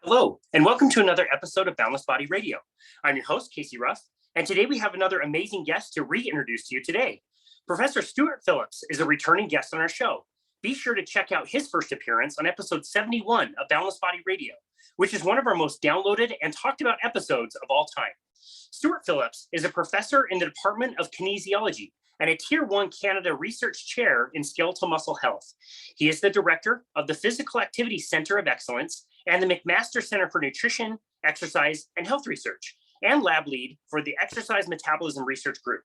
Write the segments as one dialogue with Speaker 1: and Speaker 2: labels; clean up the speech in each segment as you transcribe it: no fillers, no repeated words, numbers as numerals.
Speaker 1: Hello, and welcome to another episode of Boundless Body Radio. I'm your host, Casey Ruff, and today we have another amazing guest to reintroduce to you today. Professor Stuart Phillips is a returning guest on our show. Be sure to check out his first appearance on episode 71 of Boundless Body Radio, which is one of our most downloaded and talked about episodes of all time. Stuart Phillips is a professor in the Department of Kinesiology and a Tier 1 Canada Research Chair in Skeletal Muscle Health. He is the director of the Physical Activity Center of Excellence and the McMaster Center for Nutrition, Exercise, and Health Research, and lab lead for the Exercise Metabolism Research Group.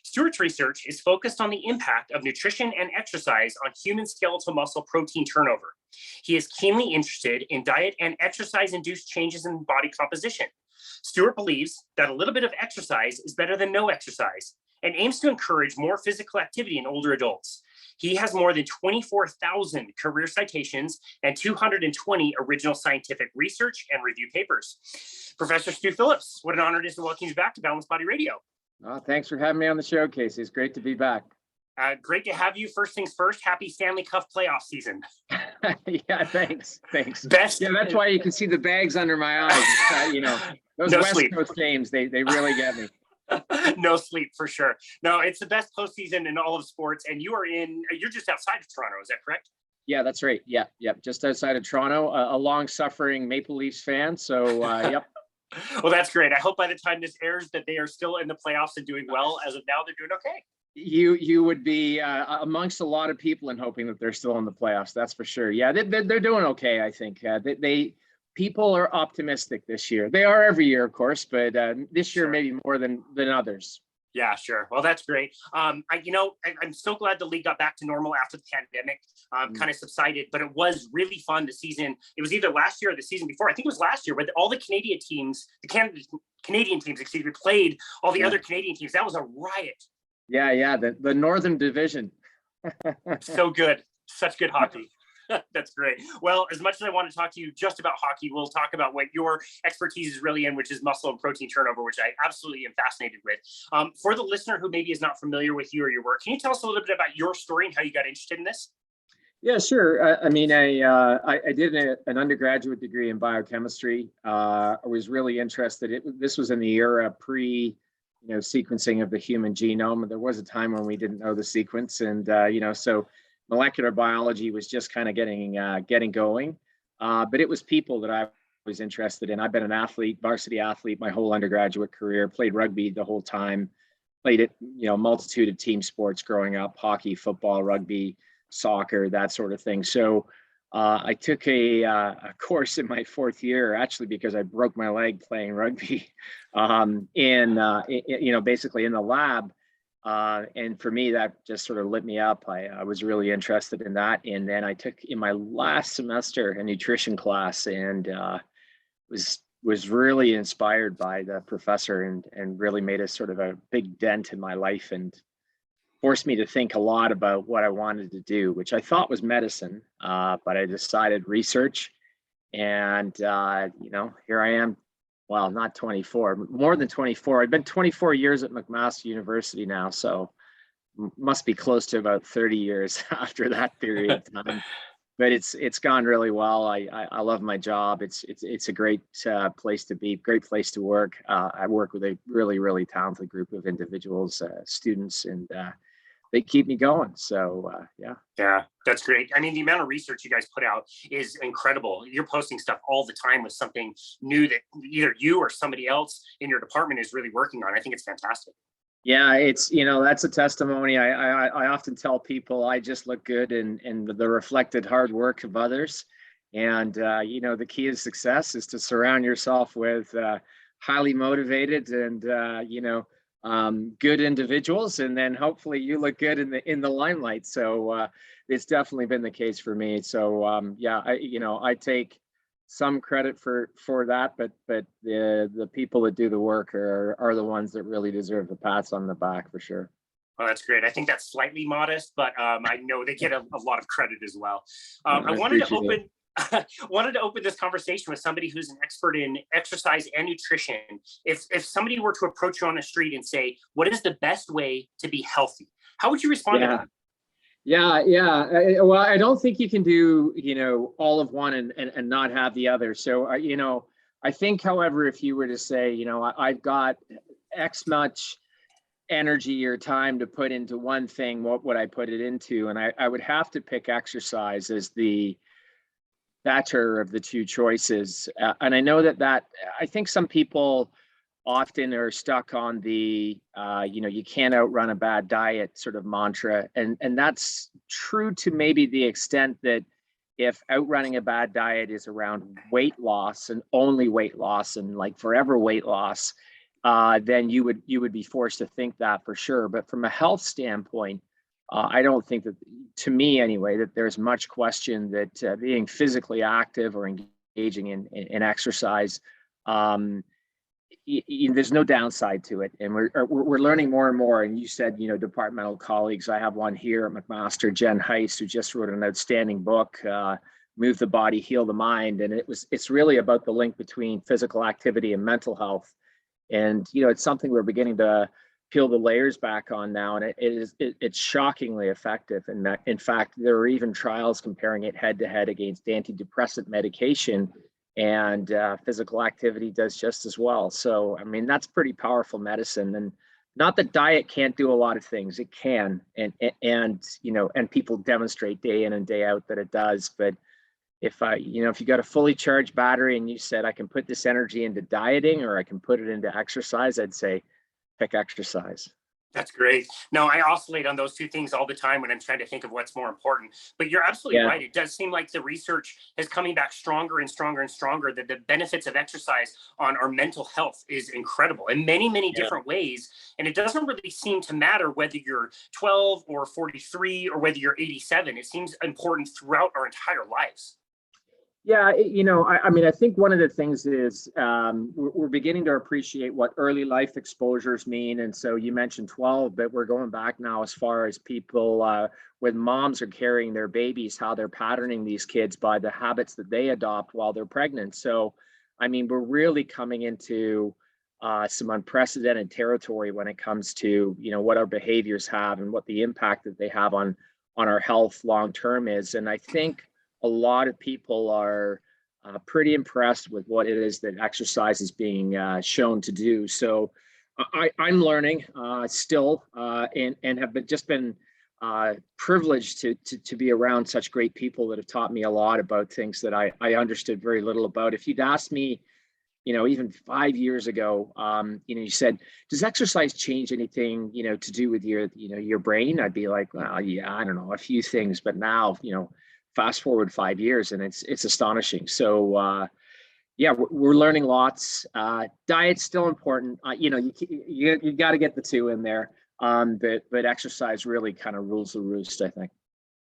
Speaker 1: Stuart's research is focused on the impact of nutrition and exercise on human skeletal muscle protein turnover. He is keenly interested in diet and exercise-induced changes in body composition. Stuart believes that a little bit of exercise is better than no exercise and aims to encourage more physical activity in older adults. He has more than 24,000 career citations and 220 original scientific research and review papers. Professor Stu Phillips, what an honor it is to welcome you back to Balanced Body Radio.
Speaker 2: Thanks for having me on the show, Casey. It's great to be back.
Speaker 1: Great to have you. First things first, happy Stanley Cup playoff season.
Speaker 2: Yeah, thanks.
Speaker 1: Best.
Speaker 2: Yeah, that's why you can see the bags under my eyes. Those
Speaker 1: No
Speaker 2: West
Speaker 1: sleep.
Speaker 2: Coast games, they really get me.
Speaker 1: No sleep for sure. No, it's the best postseason in all of sports, and you're just outside of Toronto, is that correct?
Speaker 2: Yeah, that's right. Yeah, just outside of Toronto, a long-suffering Maple Leafs fan. So, yep.
Speaker 1: Well, that's great. I hope by the time this airs that they are still in the playoffs and doing well. As of now, they're doing okay.
Speaker 2: You would be amongst a lot of people and hoping that they're still in the playoffs. That's for sure. Yeah, they're doing okay. I think people are optimistic this year. They are every year, of course, but this year maybe more than others.
Speaker 1: Yeah, sure. Well, that's great. I'm so glad the league got back to normal after the pandemic kind of subsided, but it was really fun. The season, it was either last year or the season before. I think it was last year, where all the Canadian teams, Canadian teams, played all the other Canadian teams. That was a riot.
Speaker 2: Yeah, the Northern Division.
Speaker 1: So good. Such good hockey. That's great. Well, as much as I want to talk to you just about hockey, we'll talk about what your expertise is really in, which is muscle and protein turnover, which I absolutely am fascinated with. For the listener who maybe is not familiar with you or your work, can you tell us a little bit about your story and how you got interested in this?
Speaker 2: Yeah, sure. I did an undergraduate degree in biochemistry. I was really interested. This was in the era sequencing of the human genome. There was a time when we didn't know the sequence, and so molecular biology was just kind of getting going, but it was people that I was interested in. I've been an athlete, varsity athlete, my whole undergraduate career. Played rugby the whole time. Played it, multitude of team sports growing up: hockey, football, rugby, soccer, that sort of thing. So I took a course in my fourth year, actually, because I broke my leg playing rugby, basically in the lab. And for me, that just sort of lit me up. I was really interested in that. And then I took in my last semester a nutrition class, and was really inspired by the professor, and really made a sort of a big dent in my life and forced me to think a lot about what I wanted to do, which I thought was medicine. But I decided research, and here I am. Well, not 24, more than 24. I've been 24 years at McMaster University now, so must be close to about 30 years after that period of time. But it's gone really well. I love my job. It's a great place to be, great place to work. I work with a really, really talented group of individuals, students, and they keep me going. So yeah.
Speaker 1: Yeah, that's great. I mean, the amount of research you guys put out is incredible. You're posting stuff all the time with something new that either you or somebody else in your department is really working on. I think it's fantastic.
Speaker 2: Yeah, it's, that's a testimony. I often tell people I just look good in the reflected hard work of others. And, the key to success is to surround yourself with highly motivated and, good individuals, and then hopefully you look good in the limelight. So it's definitely been the case for me. So I take some credit for that, but the people that do the work are the ones that really deserve the pats on the back, for sure.
Speaker 1: Well, that's great. I think that's slightly modest, but I know they get a lot of credit as well. I wanted to open this conversation with somebody who's an expert in exercise and nutrition. If somebody were to approach you on the street and say, what is the best way to be healthy? How would you respond to that?
Speaker 2: Yeah. Well, I don't think you can do, all of one and not have the other. So, I think, however, if you were to say, I've got X much energy or time to put into one thing, what would I put it into? And I would have to pick exercise as the better of the two choices. And I know that I think some people often are stuck on the you can't outrun a bad diet sort of mantra, and that's true to maybe the extent that if outrunning a bad diet is around weight loss and only weight loss and like forever weight loss, then you would be forced to think that for sure. But from a health standpoint, I don't think that, to me anyway, that there's much question that being physically active or engaging in exercise, um, there's no downside to it, and we're learning more and more. And you said, departmental colleagues. I have one here at McMaster, Jen Heist, who just wrote an outstanding book, "Move the Body, Heal the Mind," and it's really about the link between physical activity and mental health. And it's something we're beginning to peel the layers back on now, and it's shockingly effective. And in fact, there are even trials comparing it head to head against antidepressant medication, and physical activity does just as well. So, I mean, that's pretty powerful medicine. And not that diet can't do a lot of things; it can, and people demonstrate day in and day out that it does. But if you got a fully charged battery and you said, I can put this energy into dieting or I can put it into exercise, I'd say pick exercise.
Speaker 1: That's great. No, I oscillate on those two things all the time when I'm trying to think of what's more important. But you're absolutely
Speaker 2: Yeah.
Speaker 1: right. It does seem like the research is coming back stronger and stronger and stronger, that the benefits of exercise on our mental health is incredible in many, many
Speaker 2: Yeah.
Speaker 1: different ways. And it doesn't really seem to matter whether you're 12 or 43 or whether you're 87. It seems important throughout our entire lives.
Speaker 2: Yeah, I mean, I think one of the things is we're beginning to appreciate what early life exposures mean. And so you mentioned 12, but we're going back now as far as people when moms are carrying their babies, how they're patterning these kids by the habits that they adopt while they're pregnant. So, I mean, we're really coming into some unprecedented territory when it comes to, what our behaviors have and what the impact that they have on our health long term is. And I think a lot of people are pretty impressed with what it is that exercise is being shown to do. So I'm learning still, and have been privileged to be around such great people that have taught me a lot about things that I understood very little about. If you'd asked me, even 5 years ago, you said, does exercise change anything, to do with your brain? I'd be like, well, yeah, I don't know, a few things. But now, fast forward 5 years, and it's astonishing. So yeah, we're learning lots. Diet's still important. You got to get the two in there. But exercise really kind of rules the roost, I think.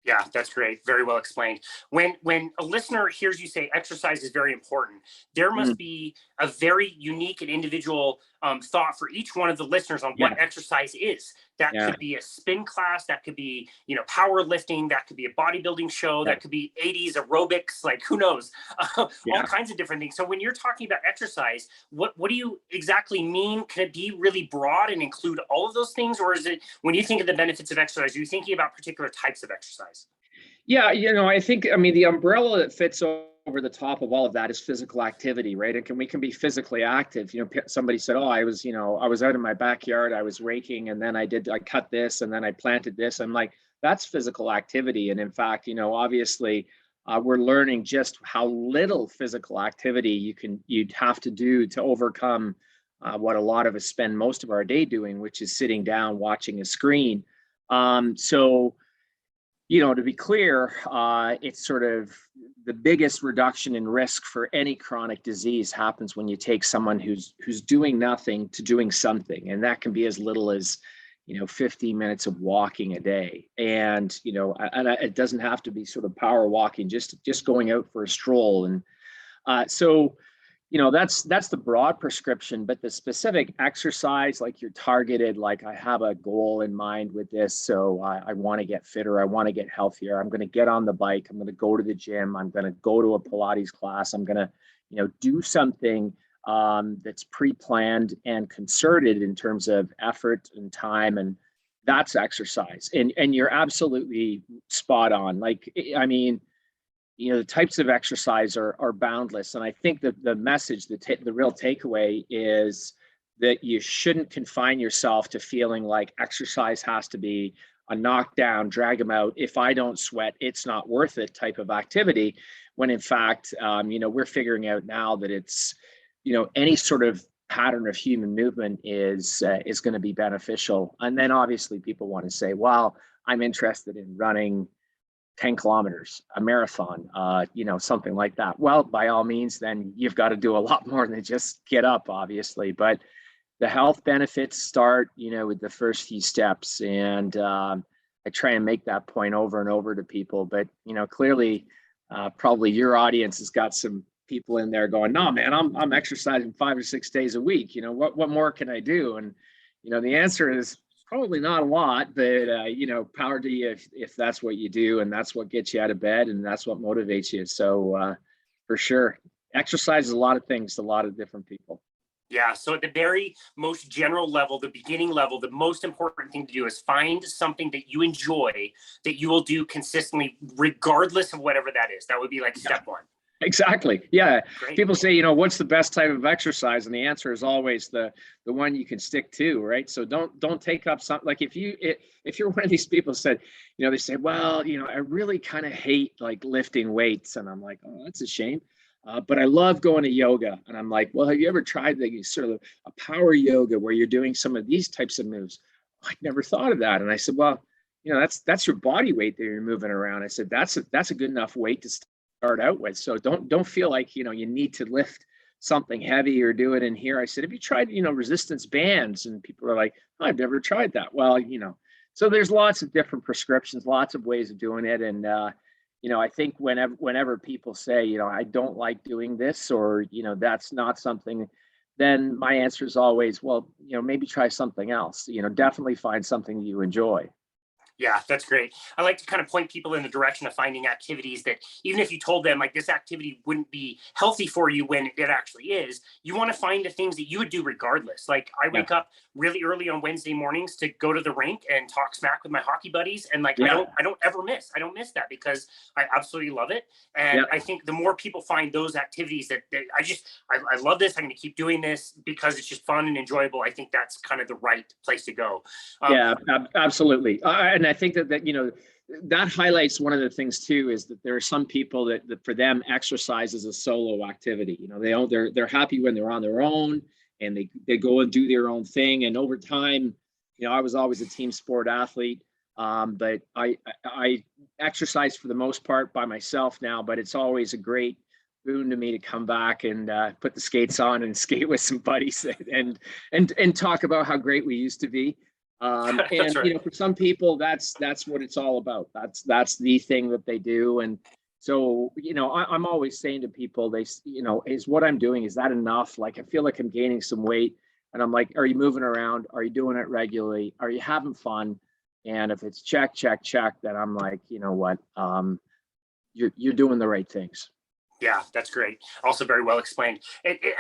Speaker 1: Yeah, that's great. Very well explained. When a listener hears you say exercise is very important, there
Speaker 2: Mm,
Speaker 1: must be a very unique and individual thought for each one of the listeners on what
Speaker 2: yeah,
Speaker 1: exercise is. That
Speaker 2: yeah,
Speaker 1: could be a spin class, that could be powerlifting, that could be a bodybuilding show,
Speaker 2: yeah,
Speaker 1: that could be 80s aerobics, like who knows, all
Speaker 2: yeah.
Speaker 1: kinds of different things. So when you're talking about exercise, what do you exactly mean? Can it be really broad and include all of those things, or is it when you think of the benefits of exercise, are you thinking about particular types of exercise?
Speaker 2: Yeah, I think, the umbrella that fits over the top of all of that is physical activity, right? And we can be physically active. Somebody said, "Oh, I was out in my backyard, I was raking, and then I cut this, and then I planted this." I'm like, that's physical activity. And in fact, obviously, we're learning just how little physical activity you'd have to do to overcome what a lot of us spend most of our day doing, which is sitting down watching a screen. So to be clear, it's sort of the biggest reduction in risk for any chronic disease happens when you take someone who's doing nothing to doing something, and that can be as little as 15 minutes of walking a day. And it doesn't have to be sort of power walking, just going out for a stroll. And so that's the broad prescription. But the specific exercise, like you're targeted, like I have a goal in mind with this, so I want to get fitter, I want to get healthier, I'm going to get on the bike, I'm going to go to the gym, I'm going to go to a Pilates class, I'm going to do something that's pre-planned and concerted in terms of effort and time, and that's exercise. And you're absolutely spot on. Like, I mean, the types of exercise are boundless. And I think that the message, the real takeaway is that you shouldn't confine yourself to feeling like exercise has to be a knockdown, drag them out. If I don't sweat, it's not worth it type of activity. When in fact, we're figuring out now that it's, any sort of pattern of human movement is going to be beneficial. And then obviously people want to say, well, I'm interested in running 10 kilometers, a marathon, something like that. Well, by all means, then you've got to do a lot more than just get up, obviously. But the health benefits start, with the first few steps. And I try and make that point over and over to people. But, clearly, probably your audience has got some people in there going, no, man, I'm exercising 5 or 6 days a week. What more can I do? And, the answer is probably not a lot, but, power to you if that's what you do and that's what gets you out of bed and that's what motivates you. So for sure, exercise is a lot of things to a lot of different people.
Speaker 1: Yeah. So at the very most general level, the beginning level, the most important thing to do is find something that you enjoy that you will do consistently, regardless of whatever that is. That would be like step one.
Speaker 2: Exactly. Yeah.
Speaker 1: Great.
Speaker 2: People say, what's the best type of exercise? And the answer is always the one you can stick to, right? So don't take up something like if you're one of these people said, they say, well, I really kind of hate like lifting weights. And I'm like, oh, that's a shame. But I love going to yoga. And I'm like, well, have you ever tried the sort of a power yoga where you're doing some of these types of moves? I'd never thought of that. And I said, well, that's your body weight that you're moving around. I said, that's a good enough weight to start out with. So don't feel like, you need to lift something heavy or do it in here. I said, have you tried, resistance bands? And people are like, oh, I've never tried that. Well, so there's lots of different prescriptions, lots of ways of doing it. And, I think whenever people say, I don't like doing this or, that's not something, then my answer is always, well, maybe try something else, definitely find something you enjoy.
Speaker 1: Yeah, that's great. I like to kind of point people in the direction of finding activities that even if you told them like this activity wouldn't be healthy for you when it actually is, you want to find the things that you would do regardless. Like I wake up really early on Wednesday mornings to go to the rink and talk smack with my hockey buddies. And like, I don't ever miss. I don't miss that because I absolutely love it. And I think the more people find those activities that I love this, I'm going to keep doing this because it's just fun and enjoyable. I think that's kind of the right place to go.
Speaker 2: Absolutely. And I think that that highlights one of the things too, is that there are some people that for them exercise is a solo activity. They're happy when they're on their own and they go and do their own thing. And over time, I was always a team sport athlete, but I exercise for the most part by myself now. But it's always a great boon to me to come back and put the skates on and skate with some buddies and talk about how great we used to be. And right. For some people, that's what it's all about. That's the thing that they do. And so, I'm always saying to people, is what I'm doing, is that enough? Like, I feel like I'm gaining some weight, and I'm like, are you moving around? Are you doing it regularly? Are you having fun? And if it's check, then I'm like, what? You're doing the right things.
Speaker 1: Yeah, that's great. Also very well explained.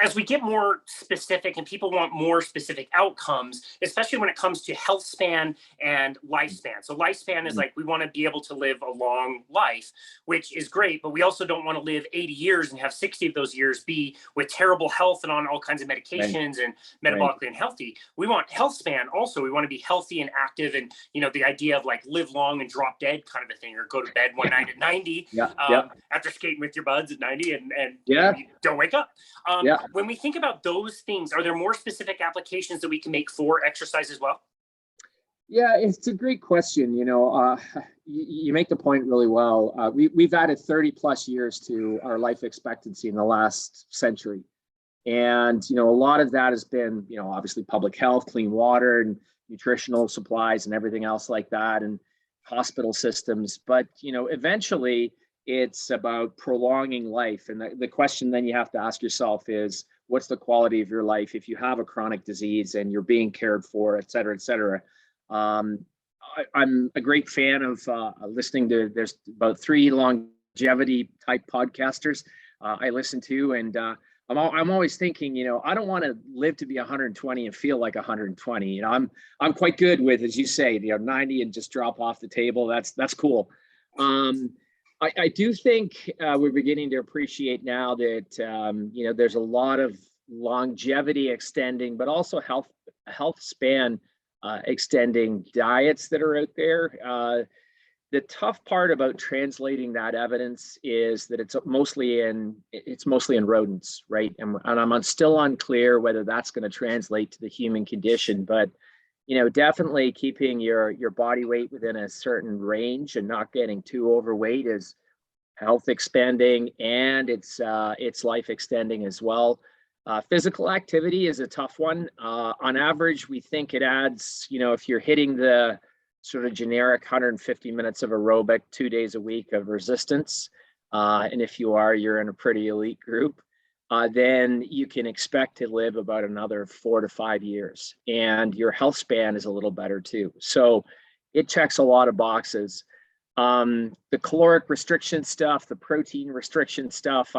Speaker 1: As we get more specific and people want more specific outcomes, especially when it comes to health span and lifespan. So lifespan is like, we want to be able to live a long life, which is great, but we also don't want to live 80 years and have 60 of those years be with terrible health and on all kinds of medications and metabolically unhealthy. We want health span also. We want to be healthy and active and, the idea of like live long and drop dead kind of a thing, or go to bed one night at 90 after skating with your buds at 90 and you don't wake up. When we think about those things, are there more specific applications that we can make for exercise as well?
Speaker 2: Yeah, it's a great question. You make the point really well. We've added 30 plus years to our life expectancy in the last century. And, a lot of that has been, obviously public health, clean water and nutritional supplies and everything else like that, and hospital systems. But, eventually it's about prolonging life. And the question then you have to ask yourself is, what's the quality of your life if you have a chronic disease and you're being cared for, et cetera, et cetera. I'm a great fan of listening to, there's about 3 longevity type podcasters I listen to, and I'm always thinking, I don't want to live to be 120 and feel like 120. I'm quite good with, as you say, 90 and just drop off the table. That's cool. I do think we're beginning to appreciate now that there's a lot of longevity extending, but also health span extending diets that are out there. The tough part about translating that evidence is that it's mostly in rodents, right? And I'm still unclear whether that's going to translate to the human condition, but definitely keeping your body weight within a certain range and not getting too overweight is health expanding, and it's life extending as well. Physical activity is a tough one. On average, we think it adds, if you're hitting the sort of generic 150 minutes of aerobic, 2 days a week of resistance, and if you're in a pretty elite group, then you can expect to live about another 4 to 5 years, and your health span is a little better too. So it checks a lot of boxes. The caloric restriction stuff, the protein restriction stuff,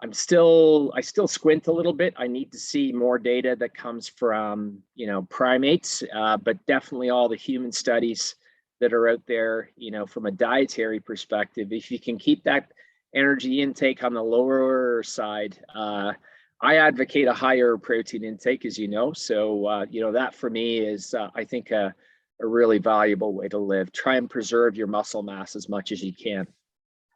Speaker 2: I still squint a little bit. I need to see more data that comes from, primates, but definitely all the human studies that are out there, from a dietary perspective. If you can keep that energy intake on the lower side, I advocate a higher protein intake, as you know. So, that for me is, I think, a really valuable way to live. Try and preserve your muscle mass as much as you can.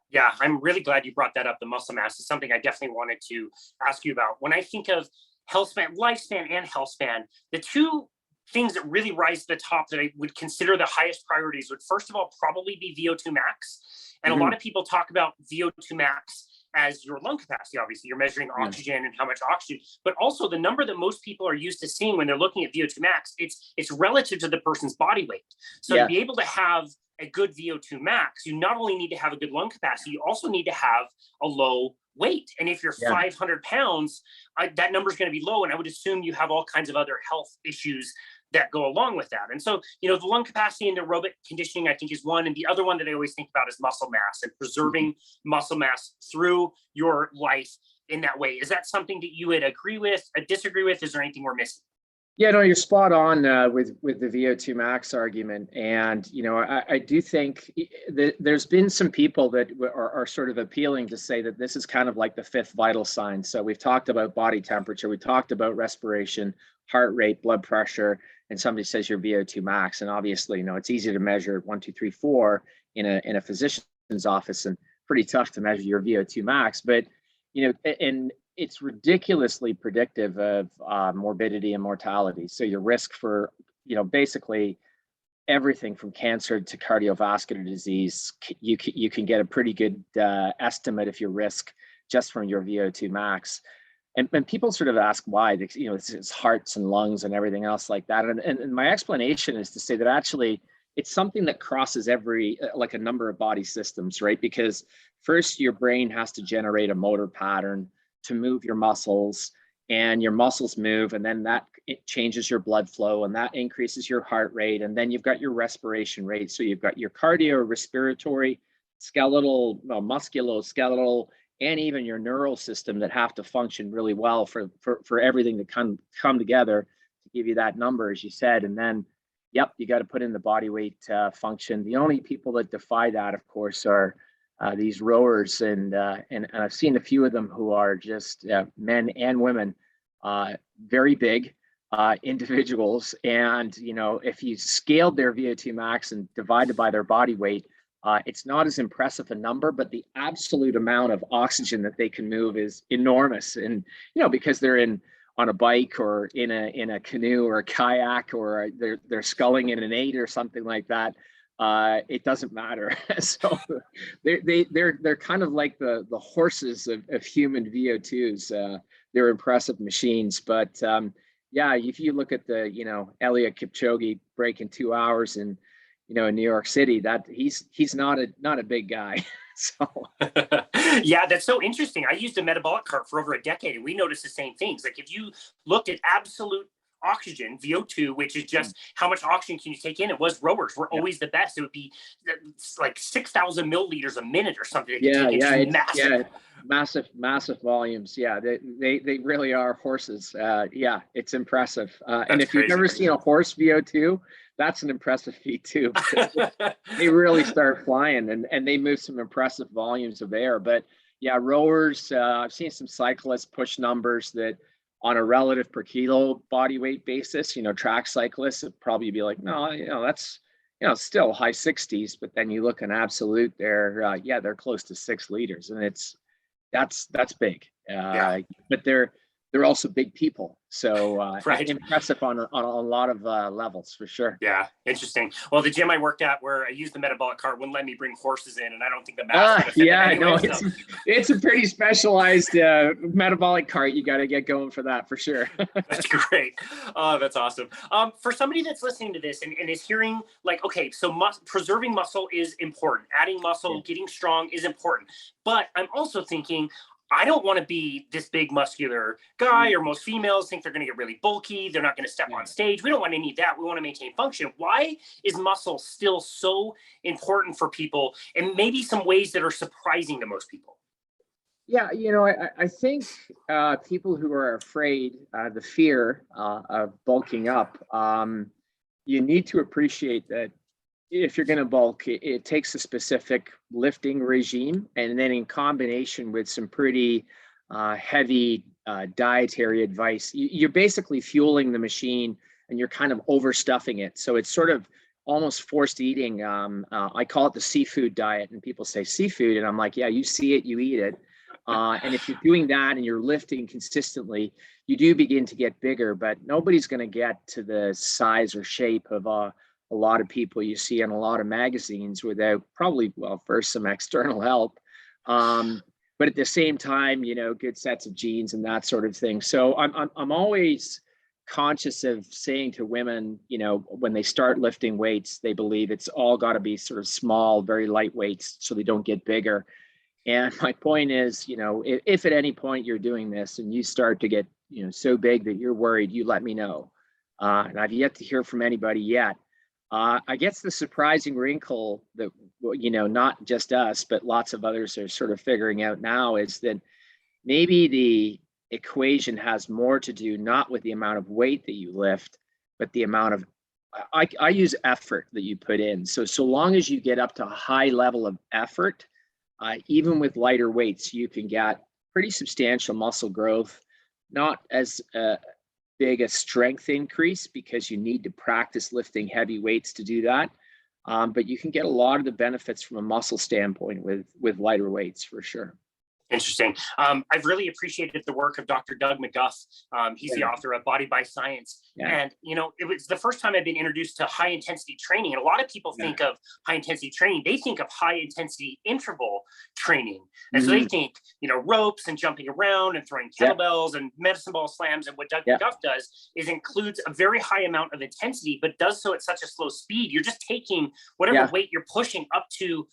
Speaker 1: Yeah, I'm really glad you brought that up. The muscle mass is something I definitely wanted to ask you about. When I think of healthspan, lifespan, and healthspan, the two things that really rise to the top that I would consider the highest priorities would, first of all, probably be VO2 max. And a lot of people talk about VO2 max as your lung capacity. Obviously, you're measuring oxygen and how much oxygen, but also the number that most people are used to seeing when they're looking at VO2 max, it's relative to the person's body weight. So to be able to have a good VO2 max, you not only need to have a good lung capacity, you also need to have a low weight. And if you're 500 pounds, that number is going to be low. And I would assume you have all kinds of other health issues that go along with that. And so, the lung capacity and aerobic conditioning, I think, is one. And the other one that I always think about is muscle mass and preserving muscle mass through your life in that way. Is that something that you would agree with, disagree with? Is there anything we're missing?
Speaker 2: Yeah, no, you're spot on with the VO2 max argument. And, I do think that there's been some people that are sort of appealing to say that this is kind of like the fifth vital sign. So we've talked about body temperature, we talked about respiration, heart rate, blood pressure, and somebody says your VO2 max. And obviously, it's easy to measure 1, 2, 3, 4 in a physician's office, and pretty tough to measure your VO2 max. But, and it's ridiculously predictive of morbidity and mortality. So your risk for, basically everything from cancer to cardiovascular disease, you can get a pretty good estimate of your risk just from your VO2 max. And people sort of ask why, it's hearts and lungs and everything else like that. And my explanation is to say that actually it's something that crosses like a number of body systems, right? Because first your brain has to generate a motor pattern to move your muscles, and your muscles move, and then it changes your blood flow, and that increases your heart rate, and then you've got your respiration rate. So you've got your cardiorespiratory, skeletal, musculoskeletal, and even your neural system that have to function really well for everything to come together to give you that number, as you said. And then, you got to put in the body weight function. The only people that defy that, of course, are these rowers, and I've seen a few of them who are just men and women, very big individuals. And if you scaled their VO2 max and divided by their body weight, it's not as impressive a number, but the absolute amount of oxygen that they can move is enormous. And because they're on a bike or in a canoe or a kayak, or they're sculling in an 8 or something like that, it doesn't matter. So they're kind of like the horses of human VO2s. They're impressive machines. But if you look at the Eliud Kipchoge breaking 2 hours in New York City, that he's not a big guy. So
Speaker 1: yeah, that's so interesting. I used a metabolic cart for over a decade, and we noticed the same things. Like if you looked at absolute oxygen, VO2, which is just how much oxygen can you take in. It was rowers were always the best. It would be like 6,000 milliliters a minute or something.
Speaker 2: Massive volumes. Yeah, they really are horses. Yeah, it's impressive. And if you've ever seen a horse VO2, that's an impressive feat too. They really start flying and they move some impressive volumes of air. But yeah, rowers, I've seen some cyclists push numbers that on a relative per kilo body weight basis, track cyclists would probably be like, no, that's, still high 60s, but then you look in absolute, they're close to 6 liters, and that's big. But they're also big people, so impressive on a lot of levels for sure.
Speaker 1: Yeah, interesting. Well, the gym I worked at, where I used the metabolic cart, wouldn't let me bring horses in, and I don't think the math.
Speaker 2: It's a pretty specialized metabolic cart. You got to get going for that for sure.
Speaker 1: That's great. Oh, that's awesome. For somebody that's listening to this and is hearing like, okay, so preserving muscle is important. Adding muscle, getting strong is important. But I'm also thinking, I don't want to be this big muscular guy, or most females think they're going to get really bulky. They're not going to step on stage. We don't want any of that. We want to maintain function. Why is muscle still so important for people, and maybe some ways that are surprising to most people?
Speaker 2: Yeah, I think people who are afraid, the fear of bulking up, you need to appreciate that if you're going to bulk, it takes a specific lifting regime, and then in combination with some pretty heavy dietary advice, you're basically fueling the machine and you're kind of overstuffing it. So it's sort of almost forced eating. I call it the seafood diet, and people say seafood, and I'm like, yeah, you see it, you eat it. And if you're doing that and you're lifting consistently, you do begin to get bigger, but nobody's going to get to the size or shape of a lot of people you see in a lot of magazines without probably, first some external help. But at the same time, good sets of genes and that sort of thing. So I'm always conscious of saying to women, when they start lifting weights, they believe it's all got to be sort of small, very light weights so they don't get bigger. And my point is, if at any point you're doing this and you start to get, so big that you're worried, you let me know. And I've yet to hear from anybody yet. I guess the surprising wrinkle that, not just us, but lots of others are sort of figuring out now is that maybe the equation has more to do not with the amount of weight that you lift, but the amount of, I use effort that you put in. So long as you get up to a high level of effort, even with lighter weights, you can get pretty substantial muscle growth, not as big a strength increase because you need to practice lifting heavy weights to do that. But you can get a lot of the benefits from a muscle standpoint with lighter weights for sure.
Speaker 1: Interesting. I've really appreciated the work of Dr. Doug McGuff. He's the author of Body by Science. And, it was the first time I've been introduced to high intensity training. And a lot of people think of high intensity training. They think of high intensity interval training. And so they think, ropes and jumping around and throwing kettlebells and medicine ball slams. And what Doug McGuff does is includes a very high amount of intensity, but does so at such a slow speed. You're just taking whatever weight you're pushing up to,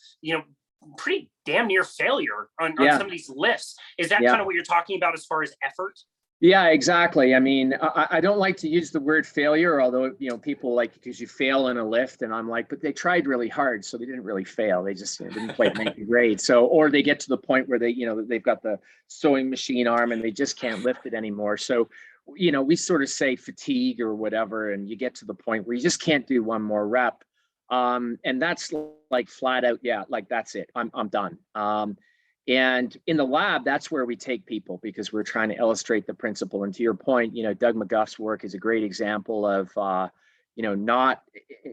Speaker 1: pretty damn near failure on some of these lifts. Is that kind of what you're talking about as far as effort?
Speaker 2: Yeah, exactly. I mean, I don't like to use the word failure, although, people like, because you fail in a lift, and I'm like, but they tried really hard, so they didn't really fail. They just didn't quite make the grade. So, or they get to the point where they, they've got the sewing machine arm and they just can't lift it anymore. So, we sort of say fatigue or whatever, and you get to the point where you just can't do one more rep. And that's like flat out, like that's it. I'm done. And in the lab, that's where we take people because we're trying to illustrate the principle. And to your point, Doug McGuff's work is a great example of, not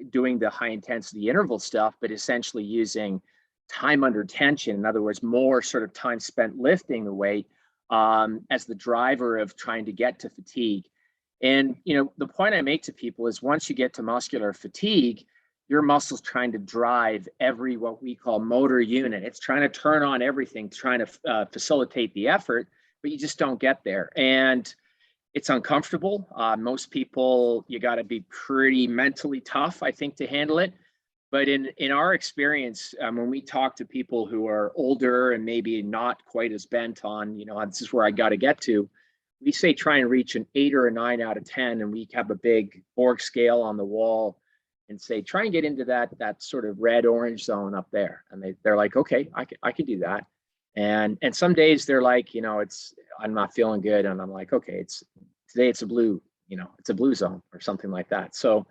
Speaker 2: doing the high intensity interval stuff, but essentially using time under tension. In other words, more sort of time spent lifting the weight as the driver of trying to get to fatigue. And, the point I make to people is once you get to muscular fatigue, your muscle's trying to drive every, what we call motor unit. It's trying to turn on everything, trying to facilitate the effort, but you just don't get there. And it's uncomfortable. Most people, you got to be pretty mentally tough, I think, to handle it. But in our experience, when we talk to people who are older and maybe not quite as bent on, this is where I got to get to, we say try and reach an 8 or a 9 out of 10, and we have a big Borg scale on the wall and say, try and get into that sort of red orange zone up there. And they're like, okay, I can do that. And some days they're like, I'm not feeling good. And I'm like, okay, today it's a blue, it's a blue zone or something like that. So,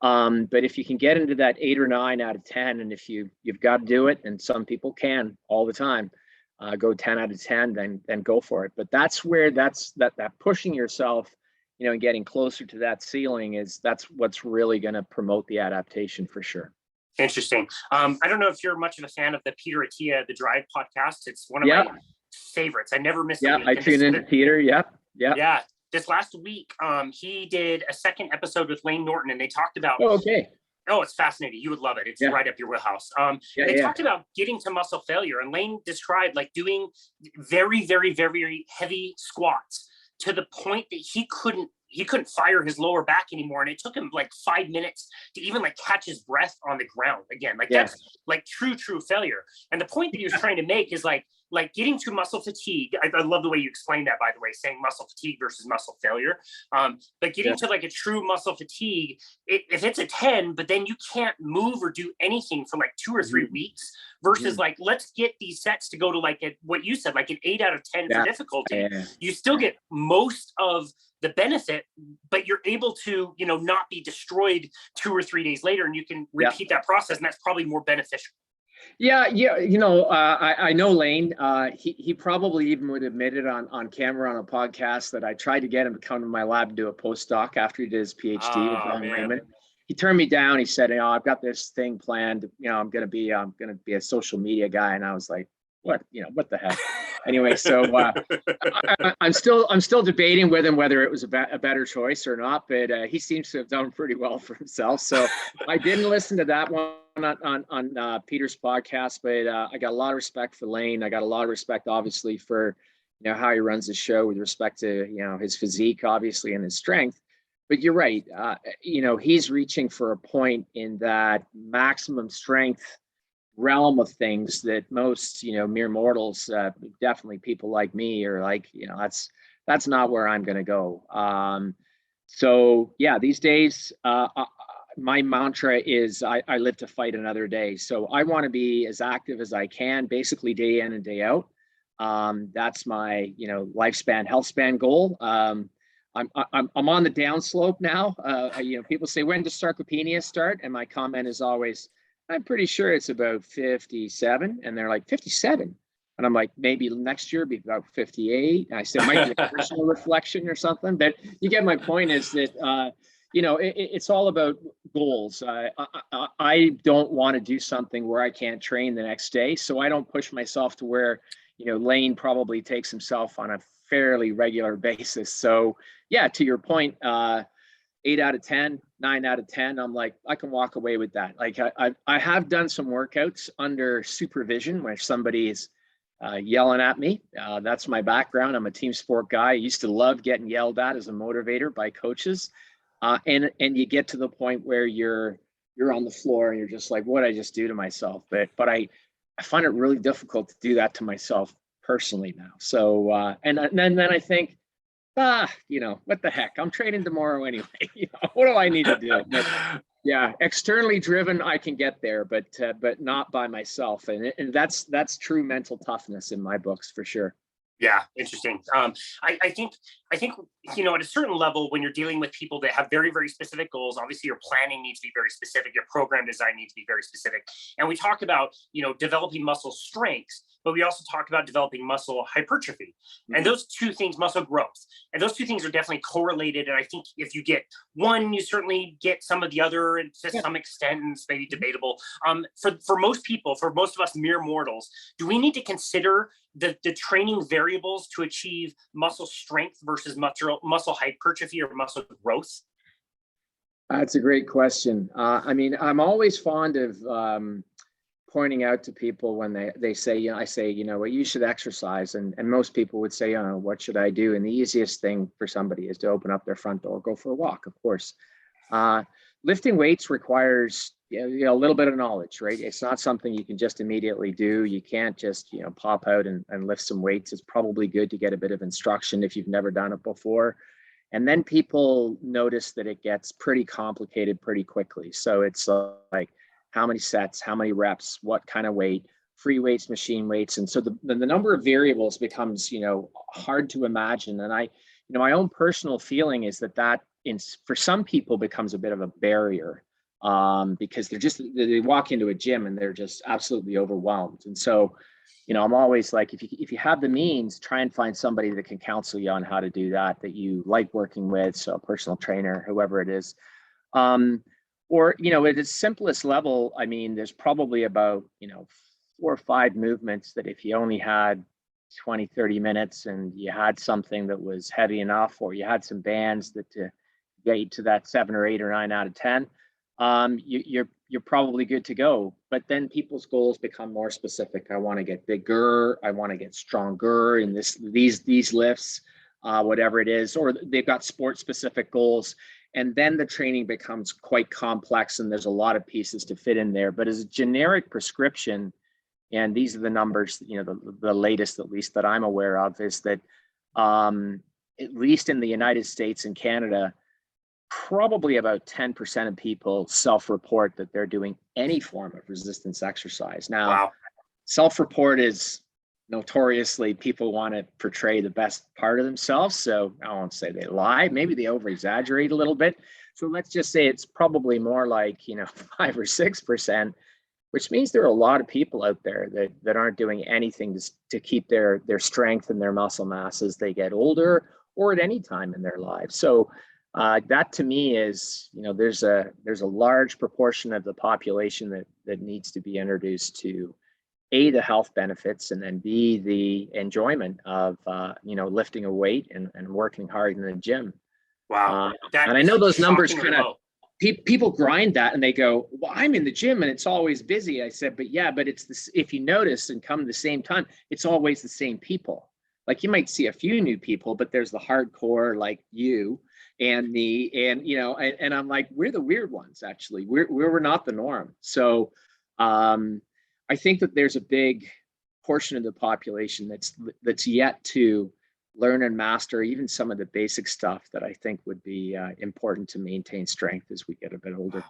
Speaker 2: but if you can get into that 8 or 9 out of 10, and if you've got to do it, and some people can all the time, go 10 out of 10, then go for it. But that's where that pushing yourself, and getting closer to that ceiling that's what's really going to promote the adaptation for sure.
Speaker 1: Interesting. I don't know if you're much of a fan of the Peter Attia, the Drive podcast. It's one of my favorites. I never miss a week.
Speaker 2: I tune into Peter.
Speaker 1: Yeah. This last week, he did a second episode with Lane Norton, and they talked about.
Speaker 2: Oh, okay.
Speaker 1: Oh, it's fascinating. You would love it. It's right up your wheelhouse. They talked about getting to muscle failure, and Lane described like doing very, very, very heavy squats to the point that he couldn't fire his lower back anymore. And it took him like 5 minutes to even like catch his breath on the ground again. Like that's like true failure. And the point that he was trying to make is like getting to muscle fatigue. I love the way you explained that, by the way, saying muscle fatigue versus muscle failure. But getting to like a true muscle fatigue, if it's a 10, but then you can't move or do anything for like 2 or 3 weeks versus like, let's get these sets to go to like what you said, like an 8 out of 10 for difficulty. You still get most of the benefit, but you're able to, not be destroyed 2 or 3 days later, and you can repeat that process, and that's probably more beneficial.
Speaker 2: Yeah. I know Lane. He probably even would admit it on camera on a podcast that I tried to get him to come to my lab and do a postdoc after he did his PhD with John Raymond. He turned me down. He said, I've got this thing planned. I'm going to be a social media guy. And I was like, what the heck? Anyway, so I'm still debating with him whether it was a better choice or not, but he seems to have done pretty well for himself. So I didn't listen to that one on Peter's podcast, but I got a lot of respect for Lane. I got a lot of respect, obviously, for how he runs the show with respect to his physique, obviously, and his strength. But you're right. He's reaching for a point in that maximum strength realm of things that most mere mortals, definitely people like me, are like, that's not where I'm going to go. So yeah, these days my mantra is I live to fight another day. So I want to be as active as I can, basically day in and day out. That's my lifespan, healthspan goal. I'm on the downslope now. People say, when does sarcopenia start? And my comment is always, I'm pretty sure it's about 57. And they're like, 57? And I'm like, maybe next year be about 58. And I said, might be a personal reflection or something. But you get my point, is that, it's all about goals. I don't want to do something where I can't train the next day. So I don't push myself to where, Lane probably takes himself on a fairly regular basis. So yeah, to your point, 8 out of 10, 9 out of 10, I'm like, I can walk away with that. Like I have done some workouts under supervision where somebody is yelling at me. That's my background. I'm a team sport guy. I used to love getting yelled at as a motivator by coaches. And you get to the point where you're on the floor and you're just like, what did I just do to myself? But I find it really difficult to do that to myself personally now. So and then I think, what the heck? I'm training tomorrow anyway. What do I need to do? But yeah, externally driven, I can get there, but not by myself. And that's true mental toughness in my books for sure.
Speaker 1: Yeah, interesting. I think at a certain level, when you're dealing with people that have very, very specific goals, obviously your planning needs to be very specific, your program design needs to be very specific. And we talk about developing muscle strength, but we also talk about developing muscle hypertrophy. And those two things, muscle growth, and those two things are definitely correlated. And I think if you get one, you certainly get some of the other, and to some extent, and it's maybe debatable. For most people, for most of us mere mortals, do we need to consider the training variables to achieve muscle strength versus muscle hypertrophy or muscle growth?
Speaker 2: That's a great question. I'm always fond of pointing out to people when they say, I say, well, you should exercise. And most people would say, what should I do? And the easiest thing for somebody is to open up their front door, go for a walk, of course. Lifting weights requires, a little bit of knowledge, right? It's not something you can just immediately do. You can't just, pop out and lift some weights. It's probably good to get a bit of instruction if you've never done it before. And then people notice that it gets pretty complicated pretty quickly. So it's like how many sets, how many reps, what kind of weight, free weights, machine weights. And so the number of variables becomes, hard to imagine. And my own personal feeling is that for some people becomes a bit of a barrier, because they walk into a gym and they're just absolutely overwhelmed. And so, I'm always like, if you have the means, try and find somebody that can counsel you on how to do that you like working with. So a personal trainer, whoever it is. Or, at its simplest level, I mean, there's probably about, 4 or 5 movements that if you only had 20, 30 minutes and you had something that was heavy enough, or you had some bands that to get you to that 7 or 8 or 9 out of 10, you're probably good to go. But then people's goals become more specific. I want to get bigger. I want to get stronger in these lifts, whatever it is, or they've got sport specific goals. And then the training becomes quite complex and there's a lot of pieces to fit in there. But as a generic prescription, and these are the numbers, the latest, at least that I'm aware of, is that at least in the United States and Canada, probably about 10% of people self-report that they're doing any form of resistance exercise. Now,
Speaker 1: wow.
Speaker 2: Self-report is notoriously, people want to portray the best part of themselves. So I won't say they lie, maybe they over-exaggerate a little bit. So let's just say it's probably more like, 5 or 6%, which means there are a lot of people out there that aren't doing anything to keep their strength and their muscle mass as they get older or at any time in their lives. So that to me is, there's a large proportion of the population that needs to be introduced to A, the health benefits, and then B, the enjoyment of, lifting a weight and working hard in the gym.
Speaker 1: Wow.
Speaker 2: And I know those numbers kind of, people grind that and they go, well, I'm in the gym and it's always busy. I said, but it's this, if you notice and come at the same time, it's always the same people. Like you might see a few new people, but there's the hardcore like you and and I'm like, we're the weird ones, actually. We're not the norm. So I think that there's a big portion of the population that's yet to learn and master even some of the basic stuff that I think would be important to maintain strength as we get a bit older.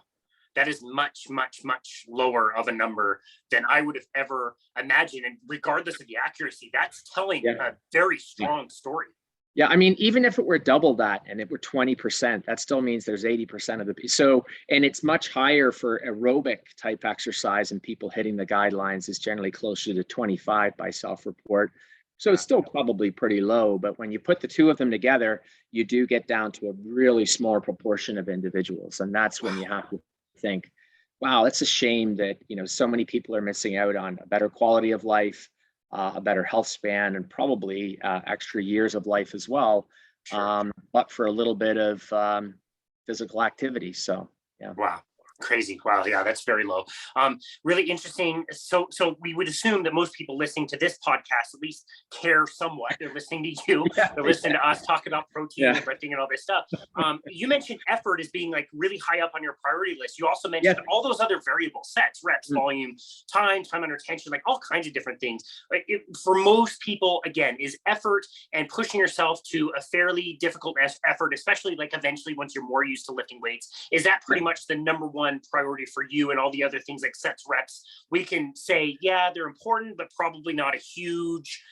Speaker 1: That is much, much, much lower of a number than I would have ever imagined. And regardless of the accuracy, that's telling a very strong story.
Speaker 2: Yeah, I mean, even if it were double that and it were 20%, that still means there's 80% of the people. So, and it's much higher for aerobic type exercise, and people hitting the guidelines is generally closer to 25 by self-report. So it's still probably pretty low, but when you put the two of them together, you do get down to a really small proportion of individuals. And that's when you have to think, wow, it's a shame that, so many people are missing out on a better quality of life, a better health span, and probably extra years of life as well, but for a little bit of physical activity. So, yeah.
Speaker 1: Wow. Crazy. Wow. Yeah, that's very low. Really interesting. So we would assume that most people listening to this podcast at least care somewhat. They're listening to you. They're listening to us talk about protein and lifting and all this stuff. You mentioned effort as being like really high up on your priority list. You also mentioned all those other variable sets, reps, volume, time under tension, like all kinds of different things. Like for most people, again, is effort and pushing yourself to a fairly difficult effort, especially like eventually once you're more used to lifting weights. Is that pretty much the number one priority for you? And all the other things like sets, reps, we can say, yeah, they're important, but probably not a huge,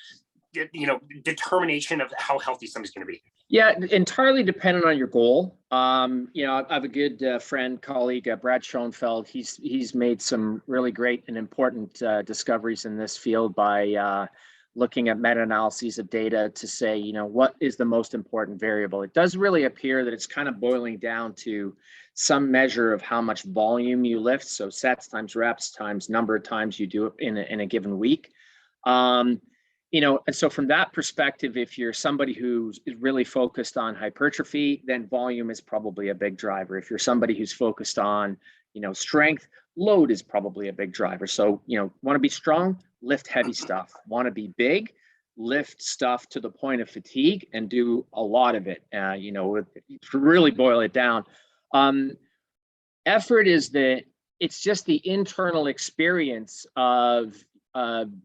Speaker 1: determination of how healthy somebody's going to be.
Speaker 2: Yeah, entirely dependent on your goal. I have a good friend, colleague, Brad Schoenfeld. He's made some really great and important discoveries in this field by looking at meta-analyses of data to say, what is the most important variable? It does really appear that it's kind of boiling down to some measure of how much volume you lift. So sets times reps times number of times you do it in a given week. And so from that perspective, if you're somebody who's really focused on hypertrophy, then volume is probably a big driver. If you're somebody who's focused on, strength, load is probably a big driver. So, want to be strong, lift heavy stuff. Want to be big, lift stuff to the point of fatigue and do a lot of it. To really boil it down, effort is it's just the internal experience of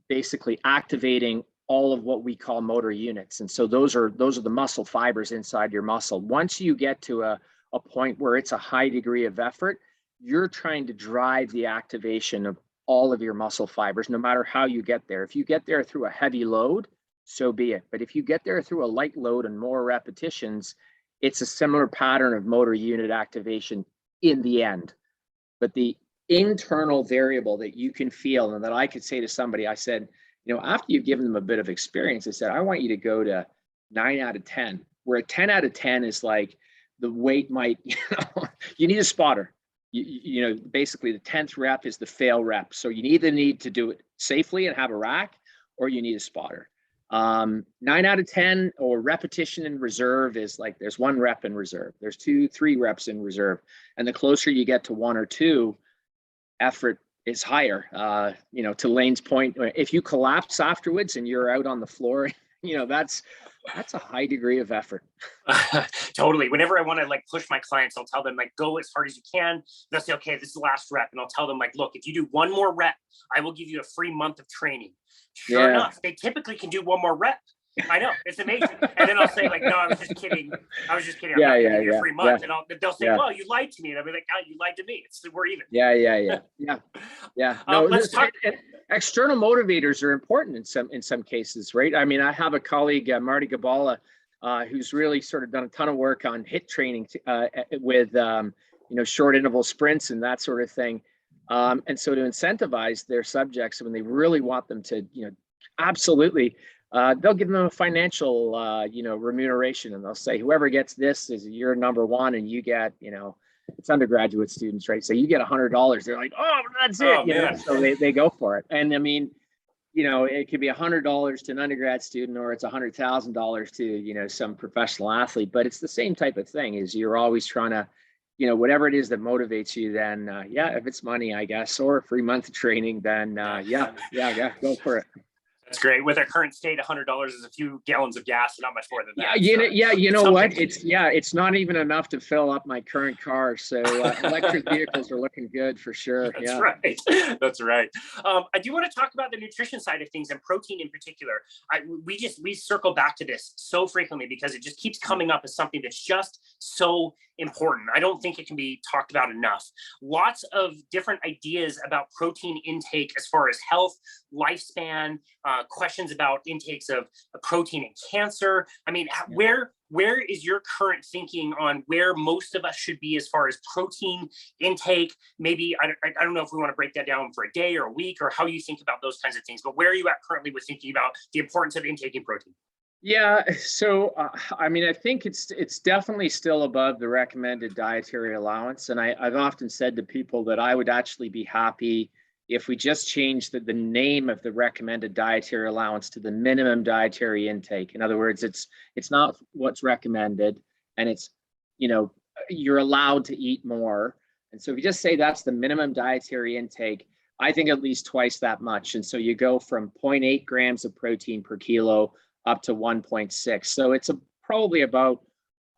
Speaker 2: basically activating all of what we call motor units. And so those are the muscle fibers inside your muscle. Once you get to a point where it's a high degree of effort, you're trying to drive the activation of all of your muscle fibers, no matter how you get there. If you get there through a heavy load, so be it. But if you get there through a light load and more repetitions, it's a similar pattern of motor unit activation in the end. But the internal variable that you can feel, and that I could say to somebody, I said, after you've given them a bit of experience, I said, I want you to go to 9 out of 10, where a 10 out of 10 is like the weight might, you need a spotter. Basically the 10th rep is the fail rep. So you either need to do it safely and have a rack, or you need a spotter. 9 out of 10 or repetition in reserve is like, there's 1 rep in reserve. There's 2, 3 reps in reserve. And the closer you get to 1 or 2, effort is higher. To Lane's point, if you collapse afterwards and you're out on the floor, that's a high degree of effort.
Speaker 1: Totally. Whenever I want to like push my clients, I'll tell them like, go as hard as you can. They'll say, okay, this is the last rep. And I'll tell them like, look, if you do 1 more rep, I will give you a free month of training. Sure enough, they typically can do 1 more rep. I know, it's amazing. And then I'll say like, no, I was just kidding. I'm not giving you a free month. And they'll say, well, you lied to me. And I'll be like, oh, you lied to me. We're even.
Speaker 2: Yeah. No, let's talk. External motivators are important in some cases, right? I mean, I have a colleague, Marty Gabala, who's really sort of done a ton of work on HIIT training with short interval sprints and that sort of thing. And so to incentivize their subjects when they really want them to, absolutely, they'll give them a financial, remuneration, and they'll say, whoever gets this is your number 1, and you get, it's undergraduate students, right? So you get $100. They're like, oh, that's it. So they go for it. And I mean, it could be $100 to an undergrad student, or it's $100,000 to, some professional athlete, but it's the same type of thing. Is you're always trying to, whatever it is that motivates you, then if it's money, I guess, or a free month of training, then go for it.
Speaker 1: That's great. With our current state, $100 is a few gallons of gas, and not much more than that.
Speaker 2: You know what? It's not even enough to fill up my current car. So electric vehicles are looking good for sure.
Speaker 1: That's right. That's right. I do want to talk about the nutrition side of things, and protein in particular. We circle back to this so frequently because it just keeps coming up as something that's just so important. I don't think it can be talked about enough. Lots of different ideas about protein intake as far as health, lifespan, questions about intakes of protein and cancer. I mean, where is your current thinking on where most of us should be as far as protein intake? Maybe, I don't know if we want to break that down for a day or a week, or how you think about those kinds of things, but where are you at currently with thinking about the importance of intaking protein?
Speaker 2: Yeah, so I mean, I think it's definitely still above the recommended dietary allowance. And I've often said to people that I would actually be happy if we just changed the name of the recommended dietary allowance to the minimum dietary intake. In other words, it's not what's recommended, and it's, you're allowed to eat more. And so if you just say that's the minimum dietary intake, I think at least twice that much. And so you go from 0.8 grams of protein per kilo up to 1.6. So it's probably about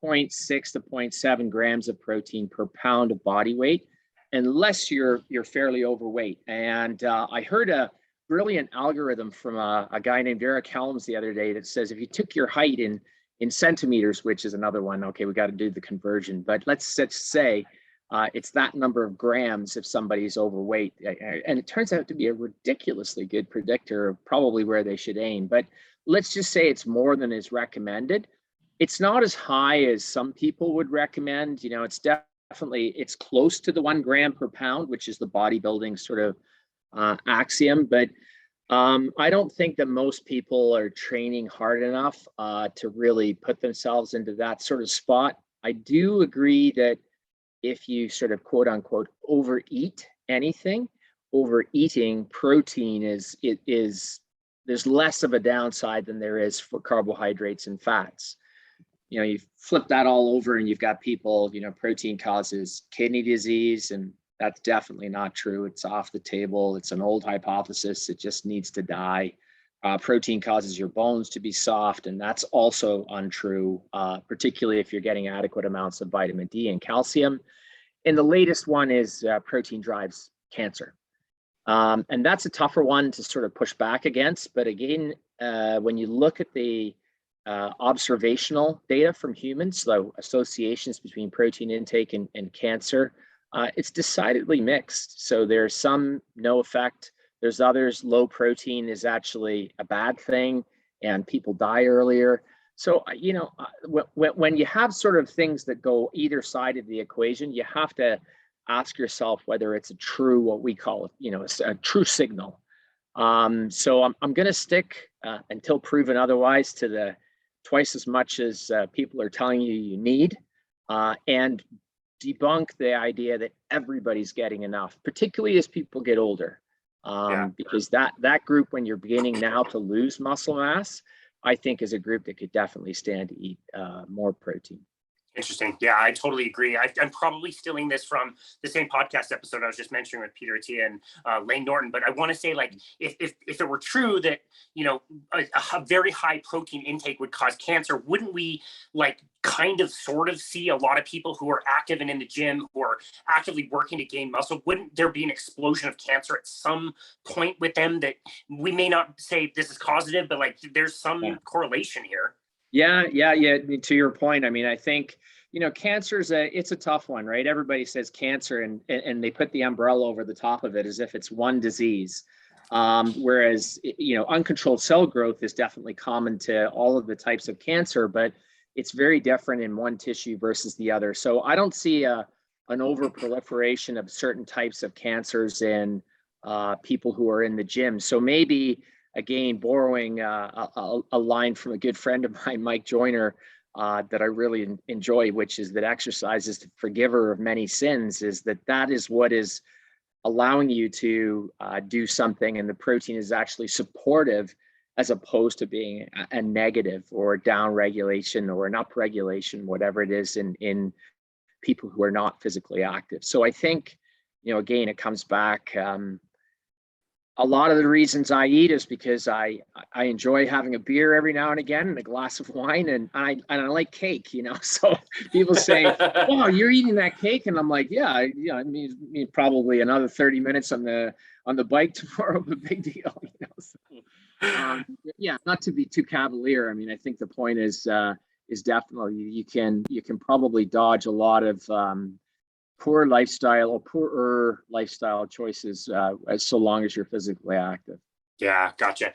Speaker 2: 0.6 to 0.7 grams of protein per pound of body weight, unless you're fairly overweight. And I heard a brilliant algorithm from a guy named Eric Helms the other day that says if you took your height in centimeters, which is another one, okay, we got to do the conversion, but let's say it's that number of grams if somebody's overweight. And it turns out to be a ridiculously good predictor of probably where they should aim. But let's just say it's more than is recommended. It's not as high as some people would recommend. It's definitely, it's close to the 1 gram per pound, which is the bodybuilding sort of axiom. But I don't think that most people are training hard enough to really put themselves into that sort of spot. I do agree that if you sort of quote unquote overeat anything, overeating protein is there's less of a downside than there is for carbohydrates and fats. You flip that all over and you've got people, protein causes kidney disease, and that's definitely not true. It's off the table. It's an old hypothesis. It just needs to die. Protein causes your bones to be soft, and that's also untrue, particularly if you're getting adequate amounts of vitamin D and calcium. And the latest one is protein drives cancer. And that's a tougher one to sort of push back against. But again, when you look at the observational data from humans, so associations between protein intake and cancer, it's decidedly mixed. So there's some no effect. There's others, low protein is actually a bad thing and people die earlier. So, when you have sort of things that go either side of the equation, you have to ask yourself whether it's a true, what we call, a true signal. So I'm going to stick until proven otherwise to the twice as much as people are telling you need, and debunk the idea that everybody's getting enough, particularly as people get older. Because that group, when you're beginning now to lose muscle mass, I think is a group that could definitely stand to eat more protein.
Speaker 1: Interesting. Yeah, I totally agree. I'm probably stealing this from the same podcast episode I was just mentioning with Peter Attia and Lane Norton. But I want to say, like, if it were true that, a very high protein intake would cause cancer, wouldn't we kind of sort of see a lot of people who are active and in the gym, who are actively working to gain muscle? Wouldn't there be an explosion of cancer at some point with them that we may not say this is causative, but there's some correlation here?
Speaker 2: Yeah. To your point, I mean, I think, cancer's it's a tough one, right? Everybody says cancer and they put the umbrella over the top of it as if it's one disease. Whereas, uncontrolled cell growth is definitely common to all of the types of cancer, but it's very different in one tissue versus the other. So I don't see an overproliferation of certain types of cancers in people who are in the gym. So maybe, again, borrowing a line from a good friend of mine, Mike Joyner, that I really enjoy, which is that exercise is the forgiver of many sins, is that is what is allowing you to do something, and the protein is actually supportive as opposed to being a negative or a down regulation or an up regulation, whatever it is in people who are not physically active. So I think, again, it comes back. A lot of the reasons I eat is because I enjoy having a beer every now and again and a glass of wine, and I like cake, So people say, "Wow, you're eating that cake," and I'm like, "Yeah, I mean probably another 30 minutes on the bike tomorrow, but big deal." So, not to be too cavalier. I mean, I think the point is definitely you can probably dodge a lot of poor lifestyle or poorer lifestyle choices as so long as you're physically active.
Speaker 1: Yeah, gotcha.